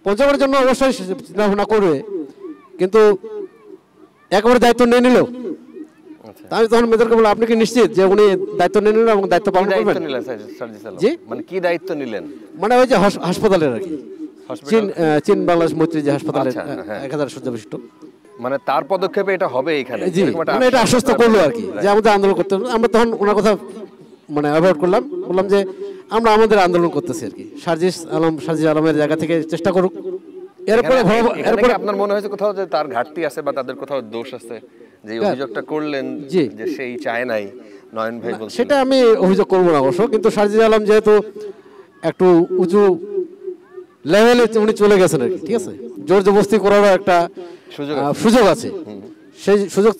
পঞ্চগড়ের জন্য অবশ্যই চিন্তাভাবনা করবে, কিন্তু একেবারে দায়িত্ব নিয়ে নিল। আমি তখন মেজরকে বললাম, আপনি কি নিশ্চিত যে উনি দায়িত্ব নিয়ে নিলেন এবং দায়িত্ব পালন করবেন? জি, মানে কি দায়িত্ব নিলেন? মানে ওই যে হাসপাতালের আর কি, চীন বাংলাদেশ মৈত্রী যে হাসপাতালের 1000 শয্যা বিশিষ্ট, মানে তার পদক্ষেপে এটা হবে এখানে। জি, মানে এটা আশ্বস্ত করলো আর কি, যে আমাদের আন্দোলন করতে। আমরা তখন ওনার কথা মানে অ্যাভয়েড করলাম, বললাম যে আমরা আমাদের আন্দোলন করতেছি আর কি, সার্জিস আলমের জায়গা থেকে চেষ্টা করুক। এরপরে আপনার মনে হয়েছে কোথাও যে তার ঘাটতি আছে বা তাদের কোথাও দোষ আছে, যে অভিযোগটা করলেন যে সেই চায় নাই, নয়ন ভাই বলছেন? সেটা আমি অভিযোগ করবো না অবশ্য, কিন্তু সার্জিস আলম যেহেতু একটু উঁচু লেভেলে উনি চলে গেছেন আর কি, ঠিক আছে, জোর জবরদস্তি করারও একটা সুযোগ আছে, সেই সুযোগ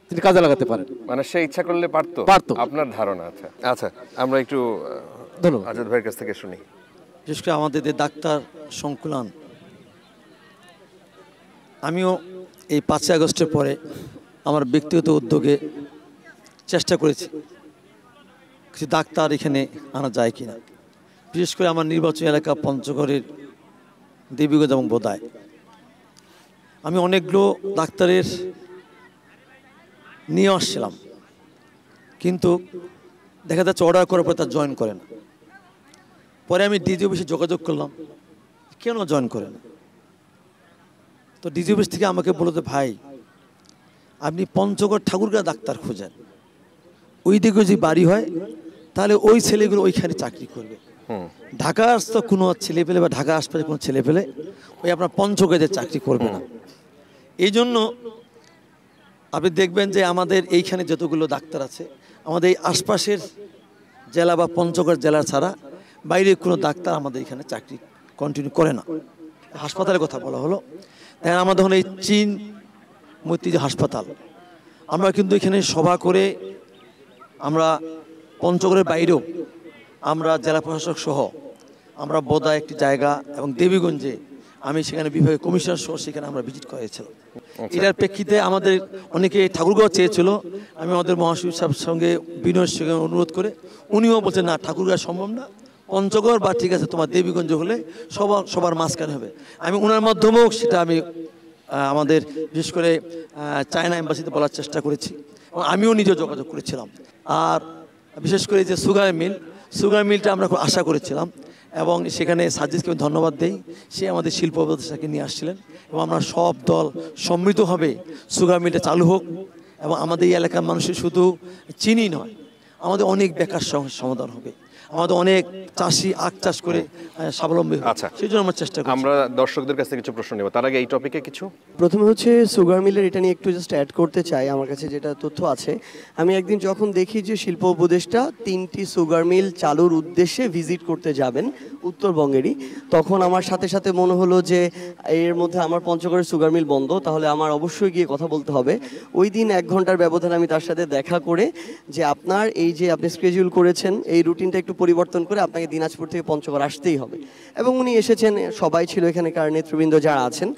তিনি কাজে লাগাতে পারেন। মানে সে ইচ্ছা করলে পারতো, আপনার ধারণা? আচ্ছা আচ্ছা, আমরা একটু ধন্যবাদ আজাদ ভাইয়ের কাছ থেকে শুনি। বিশেষ করে আমাদের যে ডাক্তার সংকুলন, আমিও এই 5 আগস্টের পরে আমার ব্যক্তিগত উদ্যোগে চেষ্টা করেছি কিছু ডাক্তার এখানে আনা যায় কিনা। বিশেষ করে আমার নির্বাচনী এলাকা পঞ্চগড়ের দেবীগঞ্জ এবং বোদায় আমি অনেকগুলো ডাক্তারের নিয়ে আসছিলাম, কিন্তু দেখা যাচ্ছে অর্ডার করার পর তার জয়েন করে না। পরে আমি ডিজি অফিসে যোগাযোগ করলাম, কেন জয়েন করে না? তো ডিজি অফিস থেকে আমাকে বলল যে ভাই, আপনি পঞ্চগড় ঠাকুরগাঁ ডাক্তার খোঁজেন, ওই দিকে যদি বাড়ি হয় তাহলে ওই ছেলেগুলো ওইখানে চাকরি করবে। ঢাকা আসতো কোনো ছেলে পেলে বা ঢাকা আশপাশে কোনো ছেলে পেলে ওই আপনার পঞ্চগড়ে চাকরি করবে না। এই জন্য আপনি দেখবেন যে আমাদের এইখানে যতগুলো ডাক্তার আছে, আমাদের এই আশপাশের জেলা বা পঞ্চগড় জেলা ছাড়া বাইরে কোনো ডাক্তার আমাদের এখানে চাকরি কন্টিনিউ করে না। হাসপাতালের কথা বলা হলো, দেখেন আমাদের ধরুন এই চীন মৈত্রী যে হাসপাতাল, আমরা কিন্তু এখানে সভা করে আমরা পঞ্চগড়ের বাইরেও আমরা জেলা প্রশাসক সহ আমরা বোদা একটি জায়গা এবং দেবীগঞ্জে আমি সেখানে বিভাগীয় কমিশনার সহ সেখানে আমরা ভিজিট করেছিলাম। এটার প্রেক্ষিতে আমাদের অনেকে ঠাকুরগাঁও চেয়েছিল, আমি আমাদের মহাসচিব সাহেবের সঙ্গে বিনয়ের সঙ্গে অনুরোধ করে উনিও বলছেন না ঠাকুরগাঁও সম্ভব না, পঞ্চগড় বা ঠিক আছে তোমার দেবীগঞ্জ হলে সবার মাঝখানে হবে। আমি ওনার মাধ্যমেও সেটা আমি আমাদের বিশেষ করে চায়না এম্বাসিতে বলার চেষ্টা করেছি এবং আমিও নিজে যোগাযোগ করেছিলাম। আর বিশেষ করে যে সুগার মিলটা আমরা খুব আশা করেছিলাম এবং সেখানে সাজিদকে আমি ধন্যবাদ দেই, সে আমাদের শিল্প উপদেষ্টাকে নিয়ে আসছিলেন এবং আমরা সব দল সম্মিলিতভাবে সুগার মিলটা চালু হোক এবং আমাদের এই এলাকার মানুষের শুধু চিনি নয়, আমাদের অনেক বেকার সমাধান হবে, আমাদের অনেক চাষি আখ চাষ করে স্বাবলম্বী হবে। আচ্ছা, সেই জন্য আমরা চেষ্টা করি। আমরা দর্শকদের কাছে কিছু প্রশ্ন নেব, তার আগে এই টপিকে কিছু প্রথমে হচ্ছে সুগার মিলের এটা নিয়ে একটু জাস্ট অ্যাড করতে চাই। আমার কাছে যেটা তথ্য আছে, আমি একদিন যখন দেখি যে শিল্প উপদেষ্টা 3টি সুগার মিল চালুর উদ্দেশ্যে ভিজিট করতে যাবেন উত্তরবঙ্গেরই, তখন আমার সাথে সাথে মনে হলো যে এর মধ্যে আমার পঞ্চগড়ের সুগার মিল বন্ধ, তাহলে আমার অবশ্যই গিয়ে কথা বলতে হবে। ওই দিন 1 ঘন্টার ব্যবধানে আমি তার সাথে দেখা করে যে আপনার এই যে আপনি স্কেডিউল করেছেন এই রুটিনটা একটু পরিবর্তন করে আপনাকে দিনাজপুর থেকে পঞ্চগড় আসতেই হবে, এবং উনি এসেছেন, সবাই ছিল এখানকার নেতৃবৃন্দ যারা আছেন।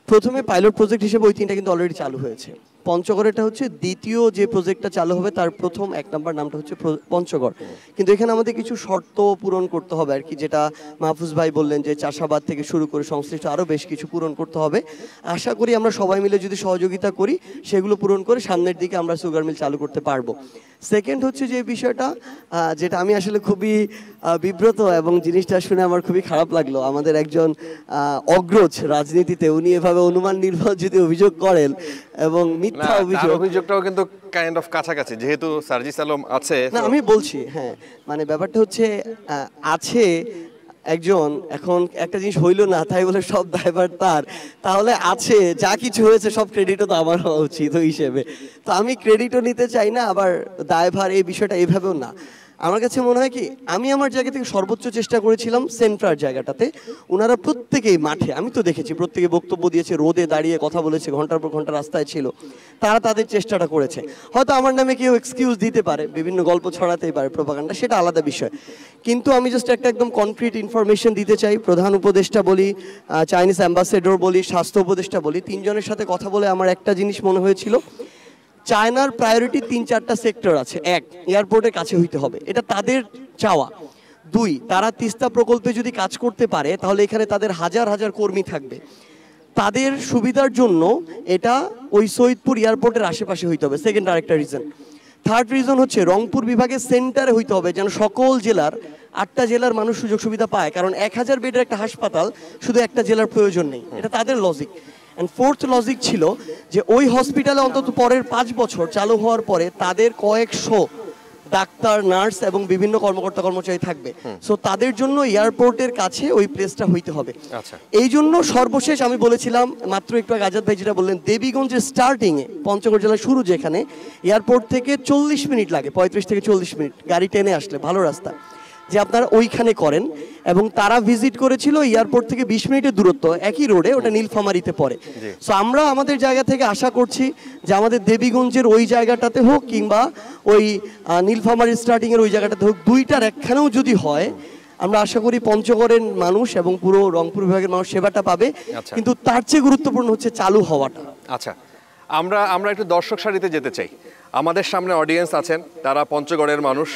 প্রথমে পাইলট প্রজেক্ট হিসেবে ওই 3টা কিন্তু অলরেডি চালু হয়েছে। পঞ্চগড়েটা হচ্ছে দ্বিতীয় যে প্রজেক্টটা চালু হবে, তার প্রথম 1 নম্বর নামটা হচ্ছে পঞ্চগড়। কিন্তু এখানে আমাদের কিছু শর্ত পূরণ করতে হবে আর কি, যেটা মাহফুজ ভাই বললেন যে চাষাবাদ থেকে শুরু করে সংশ্লিষ্ট আরও বেশ কিছু পূরণ করতে হবে। আশা করি আমরা সবাই মিলে যদি সহযোগিতা করি সেগুলো পূরণ করে সামনের দিকে আমরা সুগার মিল চালু করতে পারবো। সেকেন্ড হচ্ছে যে বিষয়টা, যেটা আমি আসলে খুবই বিব্রত এবং জিনিসটা শুনে আমার খুবই খারাপ লাগলো, আমাদের একজন অগ্রজ রাজনীতিতে উনি এভাবে অনুমান নির্ভর যদি অভিযোগ করেন এবং মিথ্যা অভিযোগটাও কিন্তু কাইন্ড অফ কাছাকাছি, যেহেতু সার্জিস আলম আছে। না আমি বলছি, হ্যাঁ মানে ব্যাপারটা হচ্ছে আছে একজন, এখন একটা জিনিস হইলো না তাই বলে সব দায়ভার তার, তাহলে আছে যা কিছু হয়েছে সব ক্রেডিটও তো আমার হওয়া উচিত ওই হিসেবে। তো আমি ক্রেডিটও নিতে চাই না, আবার দায়ভার এই বিষয়টা এইভাবেও না। আমার কাছে মনে হয় কি, আমি আমার জায়গা থেকে সর্বোচ্চ চেষ্টা করেছিলাম সেন্ট্রাল জায়গাটাতে। ওনারা প্রত্যেকেই মাঠে, আমি তো দেখেছি প্রত্যেকে বক্তব্য দিয়েছে, রোদে দাঁড়িয়ে কথা বলেছে, ঘন্টার পর ঘন্টা রাস্তায় ছিল, তারা তাদের চেষ্টাটা করেছে। হয়তো আমার নামে কেউ এক্সকিউজ দিতে পারে, বিভিন্ন গল্প ছড়াতেই পারে, প্রোপাগান্ডা, সেটা আলাদা বিষয়। কিন্তু আমি জাস্ট একটা একদম কনক্রিট ইনফরমেশন দিতে চাই। প্রধান উপদেষ্টা বলি, চাইনিজ অ্যাম্বাসেডর বলি, স্বাস্থ্য উপদেষ্টা বলি, 3 জনের সাথে কথা বলে আমার একটা জিনিস মনে হয়েছিল, চায়নার প্রায়োরিটি 3-4টা সেক্টর আছে। 1, এয়ারপোর্টের কাছে হইতে হবে, এটা তাদের চাওয়া। 2, তারা তিস্তা প্রকল্পে যদি কাজ করতে পারে তাহলে এখানে তাদের হাজার হাজার কর্মী থাকবে, তাদের সুবিধার জন্য এটা ওই সৈয়দপুর এয়ারপোর্টের আশেপাশে হইতে হবে। সেকেন্ড আরেকটা রিজন। থার্ড রিজন হচ্ছে রংপুর বিভাগের সেন্টারে হইতে হবে, যেন সকল জেলার 8টা জেলার মানুষ সুযোগ সুবিধা পায়, কারণ 1000 বেডের একটা হাসপাতাল শুধু একটা জেলার প্রয়োজন নেই, এটা তাদের লজিক। অ্যান্ড ফোর্থ লজিক ছিল যে ওই হসপিটালে অন্তত পরের 5 বছর চালু হওয়ার পরে তাদের কয়েকশো ডাক্তার, নার্স এবং বিভিন্ন কর্মকর্তা কর্মচারী থাকবে। সো তাদের জন্য এয়ারপোর্টের কাছে ওই প্লেসটা হইতে হবে। এই জন্য সর্বশেষ আমি বলেছিলাম, মাত্র একটু আগে আজাদ ভাই যেটা বললেন, দেবীগঞ্জের স্টার্টিংয়ে পঞ্চগড় জেলার শুরু যেখানে, এয়ারপোর্ট থেকে 40 মিনিট লাগে, 35 থেকে 40 মিনিট গাড়ি টেনে আসলে, ভালো রাস্তা, যে আপনারা ওইখানে করেন। এবং তারা ভিজিট করেছিল এয়ারপোর্ট থেকে 20 মিনিটের দূরত্ব, একই রোডে, ওটা নীলফামারীতে পড়ে। সো আমরা আমাদের জায়গা থেকে আশা করছি যে আমাদের দেবীগঞ্জের ওই জায়গাটাতে হোক কিংবা ওই নীলফামারীর স্টার্টিংয়ের ওই জায়গাটাতে হোক, 2টার একখানেও যদি হয়, আমরা আশা করি পঞ্চগড়ের মানুষ এবং পুরো রংপুর বিভাগের মানুষ সেবাটা পাবে। কিন্তু তার চেয়ে গুরুত্বপূর্ণ হচ্ছে চালু হওয়াটা। আচ্ছা, আমরা একটু দর্শক সারিতে যেতে চাই। আমাদের সামনে অডিয়েন্স আছেন, তারা পঞ্চগড়ের মানুষ,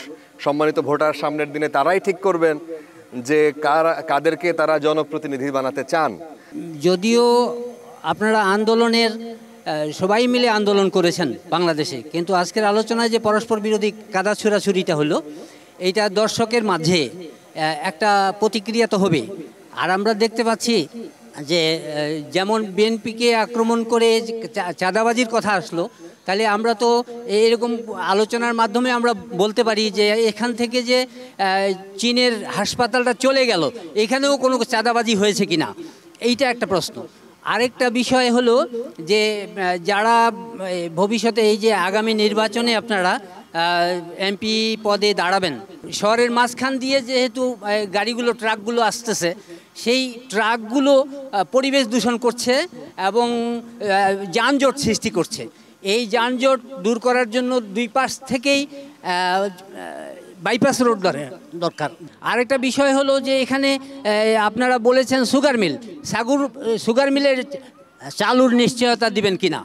সম্মানিত ভোটার। সামনের দিনে তারাই ঠিক করবেন যে কাদেরকে তারা জনপ্রতিনিধি বানাতে চান। যদিও আপনারা আন্দোলনের সবাই মিলে আন্দোলন করেছেন বাংলাদেশে, কিন্তু আজকের আলোচনায় যে পরস্পর বিরোধী কাদা ছোড়াছুরিটা হলো, এইটা দর্শকের মাঝে একটা প্রতিক্রিয়া তো হবে। আর আমরা দেখতে পাচ্ছি যে যেমন বিএনপিকে আক্রমণ করে চাঁদাবাজির কথা আসলো, তাহলে আমরা তো এরকম আলোচনার মাধ্যমে আমরা বলতে পারি যে এখান থেকে যে চীনের হাসপাতালটা চলে গেল, এখানেও কোনো চাঁদাবাজি হয়েছে কিনা, এইটা একটা প্রশ্ন। আরেকটা বিষয় হলো যে যারা ভবিষ্যতে এই যে আগামী নির্বাচনে আপনারা এমপি পদে দাঁড়াবেন, শহরের মাঝখান দিয়ে যেহেতু গাড়িগুলো, ট্রাকগুলো আসতেছে, সেই ট্রাকগুলো পরিবেশ দূষণ করছে এবং যানজট সৃষ্টি করছে। এই যানজট দূর করার জন্য 2 পাশ থেকেই বাইপাস রোড দরকার। আরেকটা বিষয় হলো যে এখানে আপনারা বলেছেন সুগার মিলের চালুর নিশ্চয়তা দিবেন কিনা।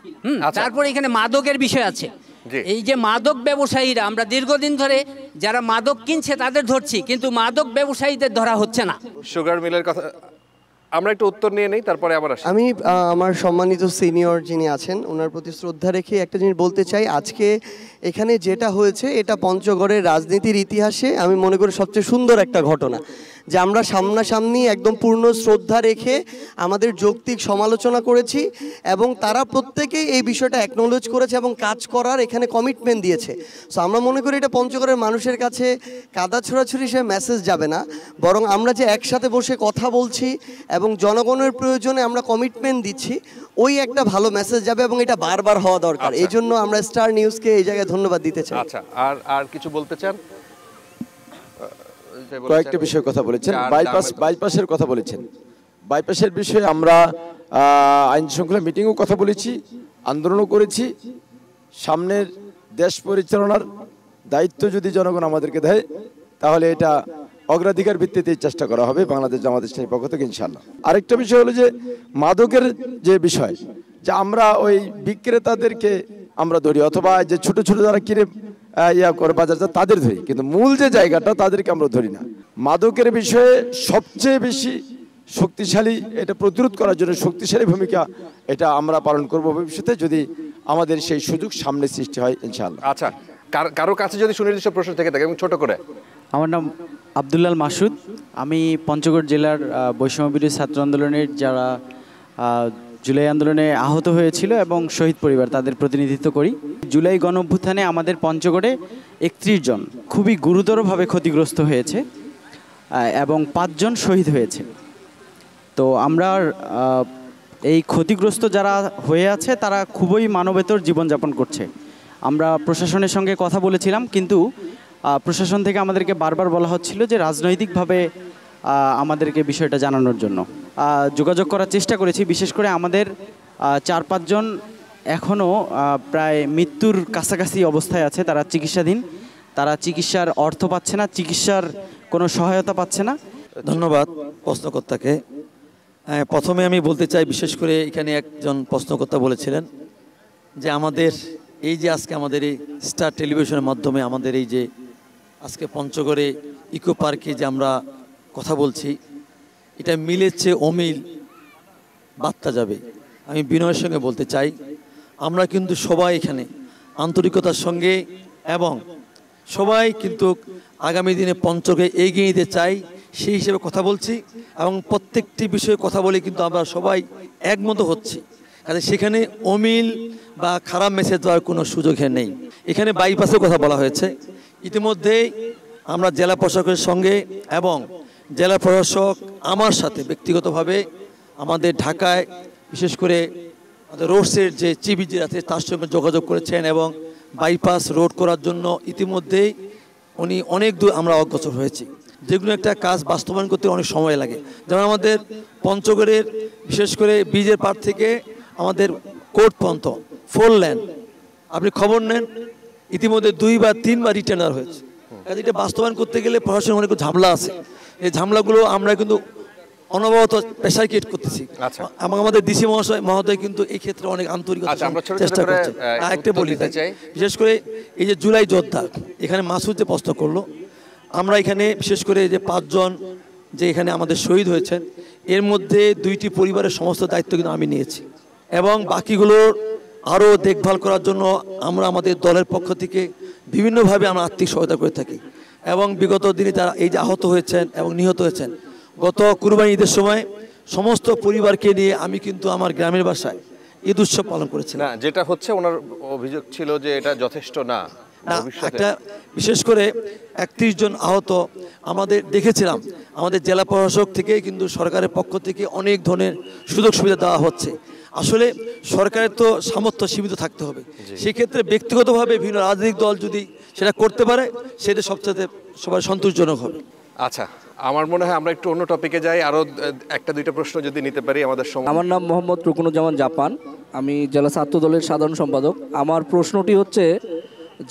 তারপরে এখানে মাদকের বিষয় আছে। এই যে মাদক ব্যবসায়ীরা, আমরা দীর্ঘদিন ধরে যারা মাদক কিনছে তাদের ধরছি, কিন্তু মাদক ব্যবসায়ীদের ধরা হচ্ছে না। সুগার মিলের কথা আমরা একটু উত্তর নিয়ে নেই, তারপরে আবার আসি। আমি আমার সম্মানিত সিনিয়র যিনি আছেন ওনার প্রতি শ্রদ্ধা রেখে একটা জিনিস বলতে চাই। আজকে এখানে যেটা হয়েছে এটা পঞ্চগড়ের রাজনীতির ইতিহাসে আমি মনে করি সবচেয়ে সুন্দর একটা ঘটনা, যে আমরা সামনাসামনি একদম পূর্ণ শ্রদ্ধা রেখে আমাদের যৌক্তিক সমালোচনা করেছি এবং তারা প্রত্যেকেই এই বিষয়টা অ্যাকনোলেজ করেছে এবং কাজ করার এখানে কমিটমেন্ট দিয়েছে। সো আমরা মনে করি এটা পঞ্চগড়ের মানুষের কাছে কাদা ছোড়াছুড়ি সে মেসেজ যাবে না, বরং আমরা যে একসাথে বসে কথা বলছি এবং জনগণের প্রয়োজনে আমরা কমিটমেন্ট দিচ্ছি, ওই একটা ভালো মেসেজ যাবে এবং এটা বারবার হওয়া দরকার। এই জন্য আমরা স্টার নিউজকে এই জায়গায় ধন্যবাদ দিতে চাই। আচ্ছা, আর কিছু বলতে চান? কয়েকটা বিষয়ের কথা বলেছেন, বাইপাসের কথা বলেছেন। বাইপাসের বিষয়ে আমরা আইন শৃঙ্খলা মিটিংও কথা বলেছি, আন্দোলনও করেছি। সামনের দেশ পরিচালনার দায়িত্ব যদি জনগণ আমাদেরকে দেয় তাহলে এটা অগ্রাধিকার ভিত্তিতে চেষ্টা করা হবে বাংলাদেশ জামাত ইসলামীর পক্ষ থেকে ইনশাআল্লাহ। আরেকটা বিষয় হলো যে মাদকের যে বিষয়, যে আমরা ওই বিক্রেতাদেরকে আমরা ধরি, অথবা যে ছোট ছোট যারা কিনে করে বাজার তাদের ধরি, কিন্তু মূল যে জায়গাটা তাদেরকে আমরা ধরি না। মাদকের বিষয়ে সবচেয়ে বেশি শক্তিশালী, এটা প্রতিরোধ করার জন্য শক্তিশালী ভূমিকা এটা আমরা পালন করব ভবিষ্যতে, যদি আমাদের সেই সুযোগ সামনে সৃষ্টি হয় ইনশাআল্লাহ। আচ্ছা, কারো কাছে যদি সুনির্দিষ্ট প্রশ্ন থেকে থাকে এবং ছোট করে। আমার নাম আব্দুল্লাল মাসুদ, আমি পঞ্চগড় জেলার বৈষম্যবিরোধী ছাত্র আন্দোলনের যারা জুলাই আন্দোলনে আহত হয়েছিল এবং শহীদ পরিবার তাদের প্রতিনিধিত্ব করি। জুলাই গণঅভ্যুত্থানে আমাদের পঞ্চগড়ে 31 জন খুবই গুরুতরভাবে ক্ষতিগ্রস্ত হয়েছে এবং 5 জন শহীদ হয়েছে। তো আমরা এই ক্ষতিগ্রস্ত যারা হয়ে আছে তারা খুবই মানবেতর জীবনযাপন করছে। আমরা প্রশাসনের সঙ্গে কথা বলেছিলাম, কিন্তু প্রশাসন থেকে আমাদেরকে বারবার বলা হচ্ছিল যে রাজনৈতিকভাবে আমাদেরকে বিষয়টা জানানোর জন্য যোগাযোগ করার চেষ্টা করেছি। বিশেষ করে আমাদের 4-5 জন এখনও প্রায় মৃত্যুর কাছাকাছি অবস্থায় আছে, তারা চিকিৎসাধীন, তারা চিকিৎসার অর্থ পাচ্ছে না, চিকিৎসার কোনো সহায়তা পাচ্ছে না। ধন্যবাদ প্রশ্নকর্তাকে। প্রথমে আমি বলতে চাই, বিশেষ করে এখানে একজন প্রশ্নকর্তা বলেছিলেন যে আমাদের এই যে আজকে আমাদের এই স্টার টেলিভিশনের মাধ্যমে আমাদের এই যে আজকে পঞ্চগড়ে ইকো পার্কে যে আমরা কথা বলছি, এটা মিলের চেয়ে অমিল বার্তা যাবে। আমি বিনয়ের সঙ্গে বলতে চাই, আমরা কিন্তু সবাই এখানে আন্তরিকতার সঙ্গে এবং সবাই কিন্তু আগামী দিনে পঞ্চগড়ে এগিয়ে নিতে চাই, সেই হিসেবে কথা বলছি এবং প্রত্যেকটি বিষয়ে কথা বলে কিন্তু আমরা সবাই একমত হচ্ছি। কাজে সেখানে অমিল বা খারাপ মেসেজ দেওয়ার কোনো সুযোগ নেই। এখানে বাইপাসের কথা বলা হয়েছে। ইতিমধ্যেই আমরা জেলা প্রশাসকের সঙ্গে এবং জেলা প্রশাসক আমার সাথে ব্যক্তিগতভাবে আমাদের ঢাকায় বিশেষ করে আমাদের রোডসের যে চিফ ইঞ্জিনিয়ার আছে তার সঙ্গে যোগাযোগ করেছেন এবং বাইপাস রোড করার জন্য ইতিমধ্যেই উনি অনেক দূর আমরা অগ্রসর হয়েছি। যেগুলো একটা কাজ বাস্তবায়ন করতে অনেক সময় লাগে, যেমন আমাদের পঞ্চগড়ের বিশেষ করে ব্রিজের পার থেকে আমাদের কোর্ট পর্যন্ত 4 লেন আপনি খবর নেন, ইতিমধ্যে 2 বা 3 বার রিটেন্ডার হয়েছে। কাজে এটা বাস্তবায়ন করতে গেলে প্রশাসনের অনেক ঝামেলা আছে। এই ঝামেলাগুলো আমরা কিন্তু অনবরত প্রেসার ক্রিয়েট করতেছি এবং আমাদের ডিসি মহোদয় কিন্তু এই ক্ষেত্রে অনেক আন্তরিকতা চেষ্টা করছে। একটা বলি, বিশেষ করে এই যে জুলাই যোদ্ধা এখানে মাসুদ যে প্রশ্ন করলো, আমরা এখানে বিশেষ করে যে 5 জন যে এখানে আমাদের শহীদ হয়েছেন, এর মধ্যে 2টি পরিবারের সমস্ত দায়িত্ব কিন্তু আমি নিয়েছি এবং বাকিগুলোর আরও দেখভাল করার জন্য আমরা আমাদের দলের পক্ষ থেকে বিভিন্নভাবে আমরা আর্থিক সহায়তা করে থাকি এবং বিগত দিনে যারা এই যে আহত হয়েছেন এবং নিহত হয়েছেন, গত কুরবানি ঈদের সময় সমস্ত পরিবারকে নিয়ে আমি কিন্তু আমার গ্রামের বাসায় ঈদ উৎসব পালন করেছি। না, যেটা হচ্ছে ওনার অভিযোগ ছিল যে এটা যথেষ্ট না। একটা বিশেষ করে 31 জন আহত আমাদের দেখেছিলাম, আমাদের জেলা প্রশাসক থেকে কিন্তু সরকারের পক্ষ থেকে অনেক ধরনের সুযোগ সুবিধা দেওয়া হচ্ছে। আসলে সরকারের তো সামর্থ্য সীমিত থাকতে হবে, সেক্ষেত্রে ব্যক্তিগতভাবে বিভিন্ন রাজনৈতিক দল যদি সেটা করতে পারে সেটা সবচেয়ে সবাই সন্তোষজনক হবে। আচ্ছা, আমার মনে হয় আমরা একটু অন্য টপিকে যাই, আরও 1-2টা প্রশ্ন যদি নিতে পারি আমাদের সময়। আমার নাম মোহাম্মদ রুকনুজ্জামান জাপান, আমি জেলা ছাত্র দলের সাধারণ সম্পাদক। আমার প্রশ্নটি হচ্ছে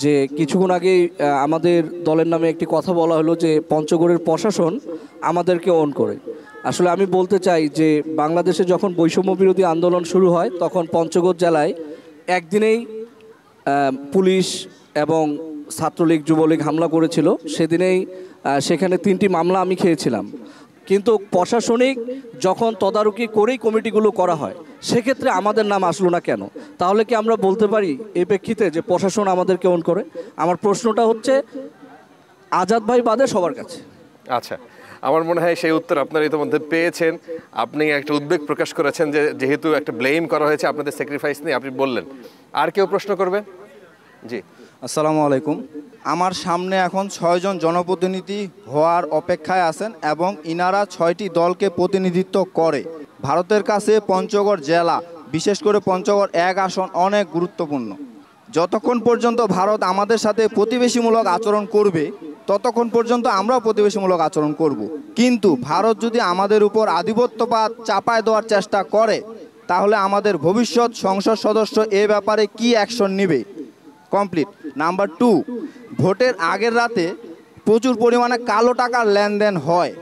যে কিছুক্ষণ আগেই আমাদের দলের নামে একটি কথা বলা হলো যে পঞ্চগড়ের প্রশাসন আমাদেরকে অন করে। আসলে আমি বলতে চাই যে বাংলাদেশে যখন বৈষম্য বিরোধী আন্দোলন শুরু হয় তখন পঞ্চগড় জেলায় একদিনেই পুলিশ এবং ছাত্রলীগ যুবলীগ হামলা করেছিল। সেদিনেই সেখানে 3টি মামলা আমি খেয়েছিলাম। কিন্তু প্রশাসনিক যখন তদারকি করেই কমিটিগুলো করা হয় সেক্ষেত্রে আমাদের নাম আসলো না কেন? তাহলে কি আমরা বলতে পারি এই প্রেক্ষিতে যে প্রশাসন আমাদেরকে অন করে? আমার প্রশ্নটা হচ্ছে আজাদ ভাই বাদে সবার কাছে। আচ্ছা, আমার মনে হয় সেই উত্তর আপনারা ইতিমধ্যে পেয়েছেন। আপনি একটা উদ্বেগ প্রকাশ করেছেন যে যেহেতু একটা ব্লেম করা হয়েছে আপনাদের স্যাক্রিফাইস নিয়ে, আপনি বললেন। আর কেউ প্রশ্ন করবে? জি, আসসালামু আলাইকুম। আমার সামনে এখন 6 জন জনপ্রতিনিধি হওয়ার অপেক্ষায় আছেন এবং ইনারা 6টি দলকে প্রতিনিধিত্ব করে। ভারতের কাছে পঞ্চগড় জেলা, বিশেষ করে পঞ্চগড় 1 আসন অনেক গুরুত্বপূর্ণ। যতক্ষণ পর্যন্ত ভারত আমাদের সাথে প্রতিবেশীমূলক আচরণ করবে ততক্ষণ পর্যন্ত আমরাও প্রতিবেশীমূলক আচরণ করব। কিন্তু ভারত যদি আমাদের উপর আধিপত্যবাদ চাপায় দেওয়ার চেষ্টা করে তাহলে আমাদের ভবিষ্যৎ সংসদ সদস্য এ ব্যাপারে কি অ্যাকশন নেবে? কমপ্লিট। নাম্বার 2, ভোটের আগের রাতে প্রচুর পরিমাণে কালো টাকার লেনদেন হয়।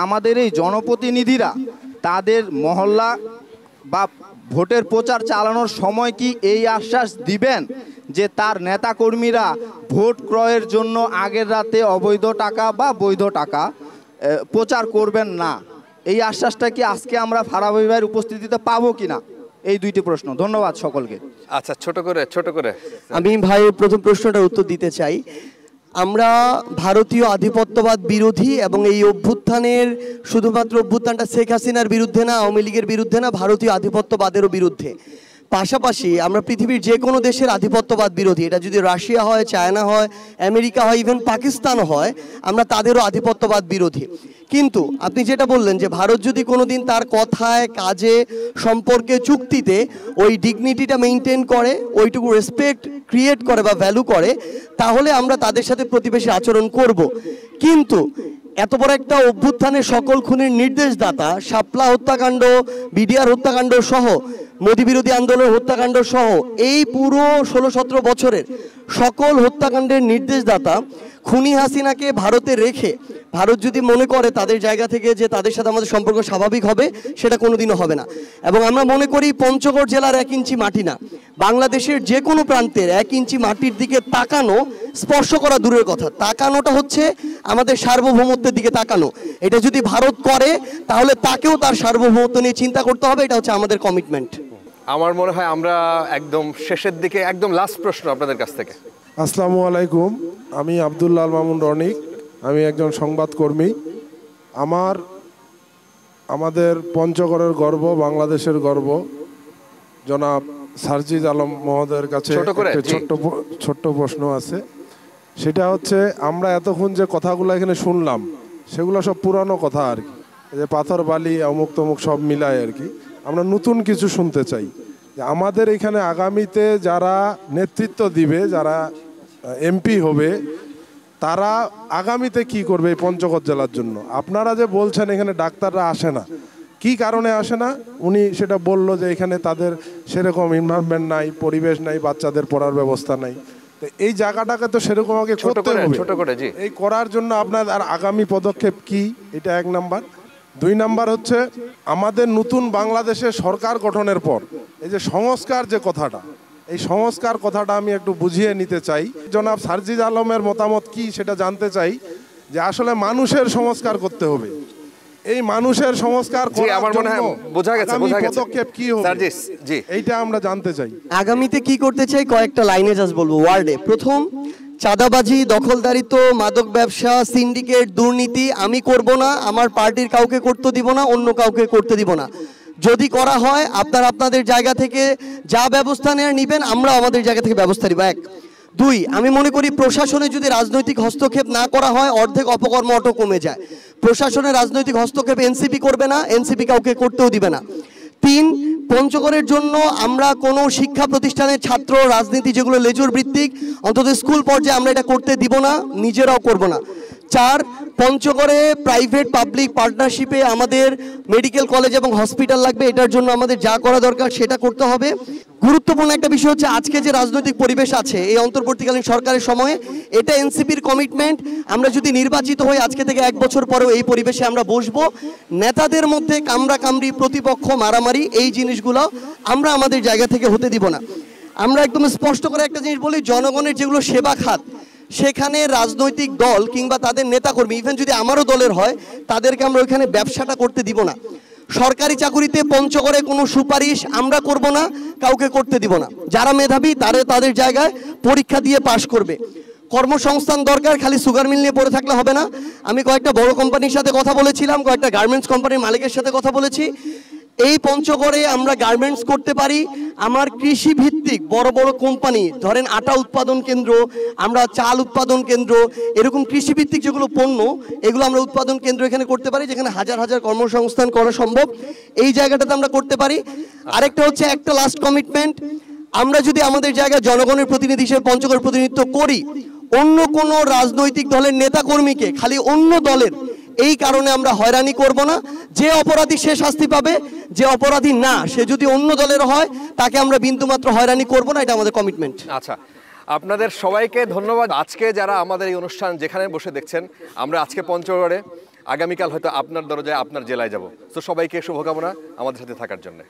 আমাদের এই জনপ্রতিনিধিরা তাদের মহল্লা বা ভোটের প্রচার চালানোর সময় কি এই আশ্বাস দিবেন যে তার নেতাকর্মীরা ভোট ক্রয়ের জন্য আগের রাতে অবৈধ টাকা বা বৈধ টাকা প্রচার করবেন না? এই আশ্বাসটা কি আজকে আমরা ফারাবী ভাইয়ের উপস্থিতিতে পাবো কিনা? এই 2টি প্রশ্ন। ধন্যবাদ সকলকে। আচ্ছা, ছোট করে আমি ভাই প্রথম প্রশ্নটার উত্তর দিতে চাই। আমরা ভারতীয় আধিপত্যবাদ বিরোধী এবং এই অভ্যুত্থানের শুধুমাত্র অভ্যুত্থানটা শেখ হাসিনার বিরুদ্ধে না, আওয়ামী লীগের বিরুদ্ধে না, ভারতীয় আধিপত্যবাদেরও বিরুদ্ধে। পাশাপাশি আমরা পৃথিবীর যে কোনো দেশের আধিপত্যবাদ বিরোধী। এটা যদি রাশিয়া হয়, চায়না হয়, আমেরিকা হয়, ইভেন পাকিস্তানও হয়, আমরা তাদেরও আধিপত্যবাদ বিরোধী। কিন্তু আপনি যেটা বললেন যে ভারত যদি কোনোদিন তার কথায়, কাজে, সম্পর্কে, চুক্তিতে ওই ডিগনিটিটা মেনটেন করে, ওইটুকু রেসপেক্ট ক্রিয়েট করে বা ভ্যালু করে, তাহলে আমরা তাদের সাথে প্রতিবেশী আচরণ করব। কিন্তু এত বড় একটা অভ্যুত্থানের সকল খুনের নির্দেশদাতা, শাপলা হত্যাকাণ্ড, বিডিআর হত্যাকাণ্ড সহ, মোদী বিরোধী আন্দোলন হত্যাকাণ্ড সহ এই পুরো 16-17 বছরের সকল হত্যাকাণ্ডের নির্দেশদাতা খুনি হাসিনাকে ভারতে রেখে ভারত যদি মনে করে তাদের জায়গা থেকে যে তাদের সাথে আমাদের সম্পর্ক স্বাভাবিক হবে, সেটা কোনোদিনও হবে না। এবং আমরা মনে করি পঞ্চগড় জেলার 1 ইঞ্চি মাটি না, বাংলাদেশের যে কোনো প্রান্তের 1 ইঞ্চি মাটির দিকে তাকানো, স্পর্শ করা দূরের কথা, তাকানোটা হচ্ছে আমাদের সার্বভৌমত্বের দিকে তাকানো। এটা যদি ভারত করে তাহলে তাকেও তার সার্বভৌমত্ব নিয়ে চিন্তা করতে হবে। এটা হচ্ছে আমাদের কমিটমেন্ট। আমার মনে হয় আমরা একদম শেষের দিকে, একদম লাস্ট প্রশ্ন আপনাদের কাছ থেকে। আসসালামু আলাইকুম, আমি আব্দুল্লাহ আল মামুন রনিক, আমি একজন সংবাদকর্মী। আমাদের পঞ্চগড়ের গর্ব, বাংলাদেশের গর্ব জনাব সারজিদ আলম মহোদয়ের কাছে ছোট্ট প্রশ্ন আছে। সেটা হচ্ছে, আমরা এতক্ষণ যে কথাগুলো এখানে শুনলাম সেগুলো সব পুরানো কথা আর কি, যে পাথর বালি অমুক তমুক সব মিলায় আর কি। আমরা নতুন কিছু শুনতে চাই যে আমাদের এখানে আগামীতে যারা নেতৃত্ব দিবে, যারা এমপি হবে, তারা আগামীতে কি করবে এই পঞ্চগড় জেলার জন্য। আপনারা যে বলছেন এখানে ডাক্তাররা আসে না, কি কারণে আসে না? উনি সেটা বলল যে এখানে তাদের সেরকম এনভায়রনমেন্ট নাই, পরিবেশ নাই, বাচ্চাদের পড়ার ব্যবস্থা নাই। তো এই জায়গাটাকে তো সেরকম আগে করতে হবে। এই করার জন্য আপনার আর আগামী পদক্ষেপ কি? এটা 1 নাম্বার। 2 নাম্বার হচ্ছে, আমাদের নতুন বাংলাদেশের সরকার গঠনের পর এই যে সংস্কার যে কথাটা, এই সংস্কার কথাটা আমি একটু বুঝিয়ে নিতে চাই। জনাব সারজিদ আলমের মতামত কি সেটা জানতে চাই, যে আসলে মানুষের সংস্কার করতে হবে। এই মানুষের সংস্কার আমার মনে হয় বোঝা গেছে পদক্ষেপ কি হবে এইটা আমরা জানতে চাই। আগামীতে কি করতে চাই কয়েকটা লাইনে জাস্ট বলবো। ওয়ার্ডে প্রথম, চাঁদাবাজি, দখলদারিত্ব, মাদক ব্যবসা, সিন্ডিকেট, দুর্নীতি আমি করব না, আমার পার্টির কাউকে করতে দিব না, অন্য কাউকে করতে দিব না। যদি করা হয় আপনারা আপনাদের জায়গা থেকে যা ব্যবস্থা নেবেন, আমরা আমাদের জায়গা থেকে ব্যবস্থা নিব। 1, 2, আমি মনে করি প্রশাসনে যদি রাজনৈতিক হস্তক্ষেপ না করা হয় অর্ধেক অপকর্ম অটো কমে যায়। প্রশাসনের রাজনৈতিক হস্তক্ষেপ এনসিপি করবে না, এনসিপি কাউকে করতেও দিবে না। 3, পঞ্চগড়ের জন্য আমরা কোনো শিক্ষা প্রতিষ্ঠানের ছাত্র রাজনীতি যেগুলো লেজুর ভিত্তিক, অন্তত স্কুল পর্যায়ে আমরা এটা করতে দিব না, নিজেরাও করব না। 4, পঞ্চগড়ে প্রাইভেট পাবলিক পার্টনারশিপে আমাদের মেডিকেল কলেজ এবং হসপিটাল লাগবে, এটার জন্য আমাদের যা করা দরকার সেটা করতে হবে। গুরুত্বপূর্ণ একটা বিষয় হচ্ছে আজকে যে রাজনৈতিক পরিবেশ আছে এই অন্তর্বর্তীকালীন সরকারের সময়ে, এটা এনসিপির কমিটমেন্ট। আমরা যদি নির্বাচিত হই আজকে থেকে 1 বছর পরেও এই পরিবেশে আমরা বসবো। নেতাদের মধ্যে কামড়াকামড়ি, প্রতিপক্ষ মারামারি, এই জিনিসগুলো আমরা আমাদের জায়গা থেকে হতে দিব না। আমরা একদম স্পষ্ট করে একটা জিনিস বলি, জনগণের যেগুলো সেবা খাত সেখানে রাজনৈতিক দল কিংবা তাদের নেতাকর্মী, ইভেন যদি আমারও দলের হয়, তাদেরকে আমরা ওইখানে ব্যবসাটা করতে দিব না। সরকারি চাকুরিতে পঞ্চগড়ে কোনো সুপারিশ আমরা করব না, কাউকে করতে দিব না। যারা মেধাবী তারা তাদের জায়গায় পরীক্ষা দিয়ে পাশ করবে। কর্মসংস্থান দরকার, খালি সুগার মিল নিয়ে পড়ে থাকলে হবে না। আমি কয়েকটা বড় কোম্পানির সাথে কথা বলেছিলাম, কয়েকটা গার্মেন্টস কোম্পানির মালিকের সাথে কথা বলেছি। এই পঞ্চগড়ে আমরা গার্মেন্টস করতে পারি। আমার কৃষি ভিত্তিক বড় বড় কোম্পানি, ধরেন আটা উৎপাদন কেন্দ্র, আমরা চাল উৎপাদন কেন্দ্র, এরকম কৃষিভিত্তিক যেগুলো পণ্য এগুলো আমরা উৎপাদন কেন্দ্র এখানে করতে পারি, যেখানে হাজার হাজার কর্মসংস্থান করা সম্ভব। এই জায়গাটাতে আমরা করতে পারি। আরেকটা হচ্ছে একটা লাস্ট কমিটমেন্ট, আমরা যদি আমাদের জায়গায় জনগণের প্রতিনিধি হিসেবে পঞ্চগড় প্রতিনিধিত্ব করি, অন্য কোনো রাজনৈতিক দলের নেতাকর্মীকে খালি অন্য দলের এই কারণে আমরা হয়রানি করব না। যে অপরাধী সে শাস্তি পাবে, যে অপরাধী না সে যদি অন্য দলের হয় তাকে আমরা বিন্দুমাত্র হয়রানি করব না, এটা আমাদের কমিটমেন্ট। আচ্ছা, আপনাদের সবাইকে ধন্যবাদ। আজকে যারা আমাদের এই অনুষ্ঠান যেখানে বসে দেখছেন, আমরা আজকে পঞ্চগড়ে, আগামীকাল হয়তো আপনার দরজায় আপনার জেলায় যাব। তো সবাইকে শুভকামনা আমাদের সাথে থাকার জন্য।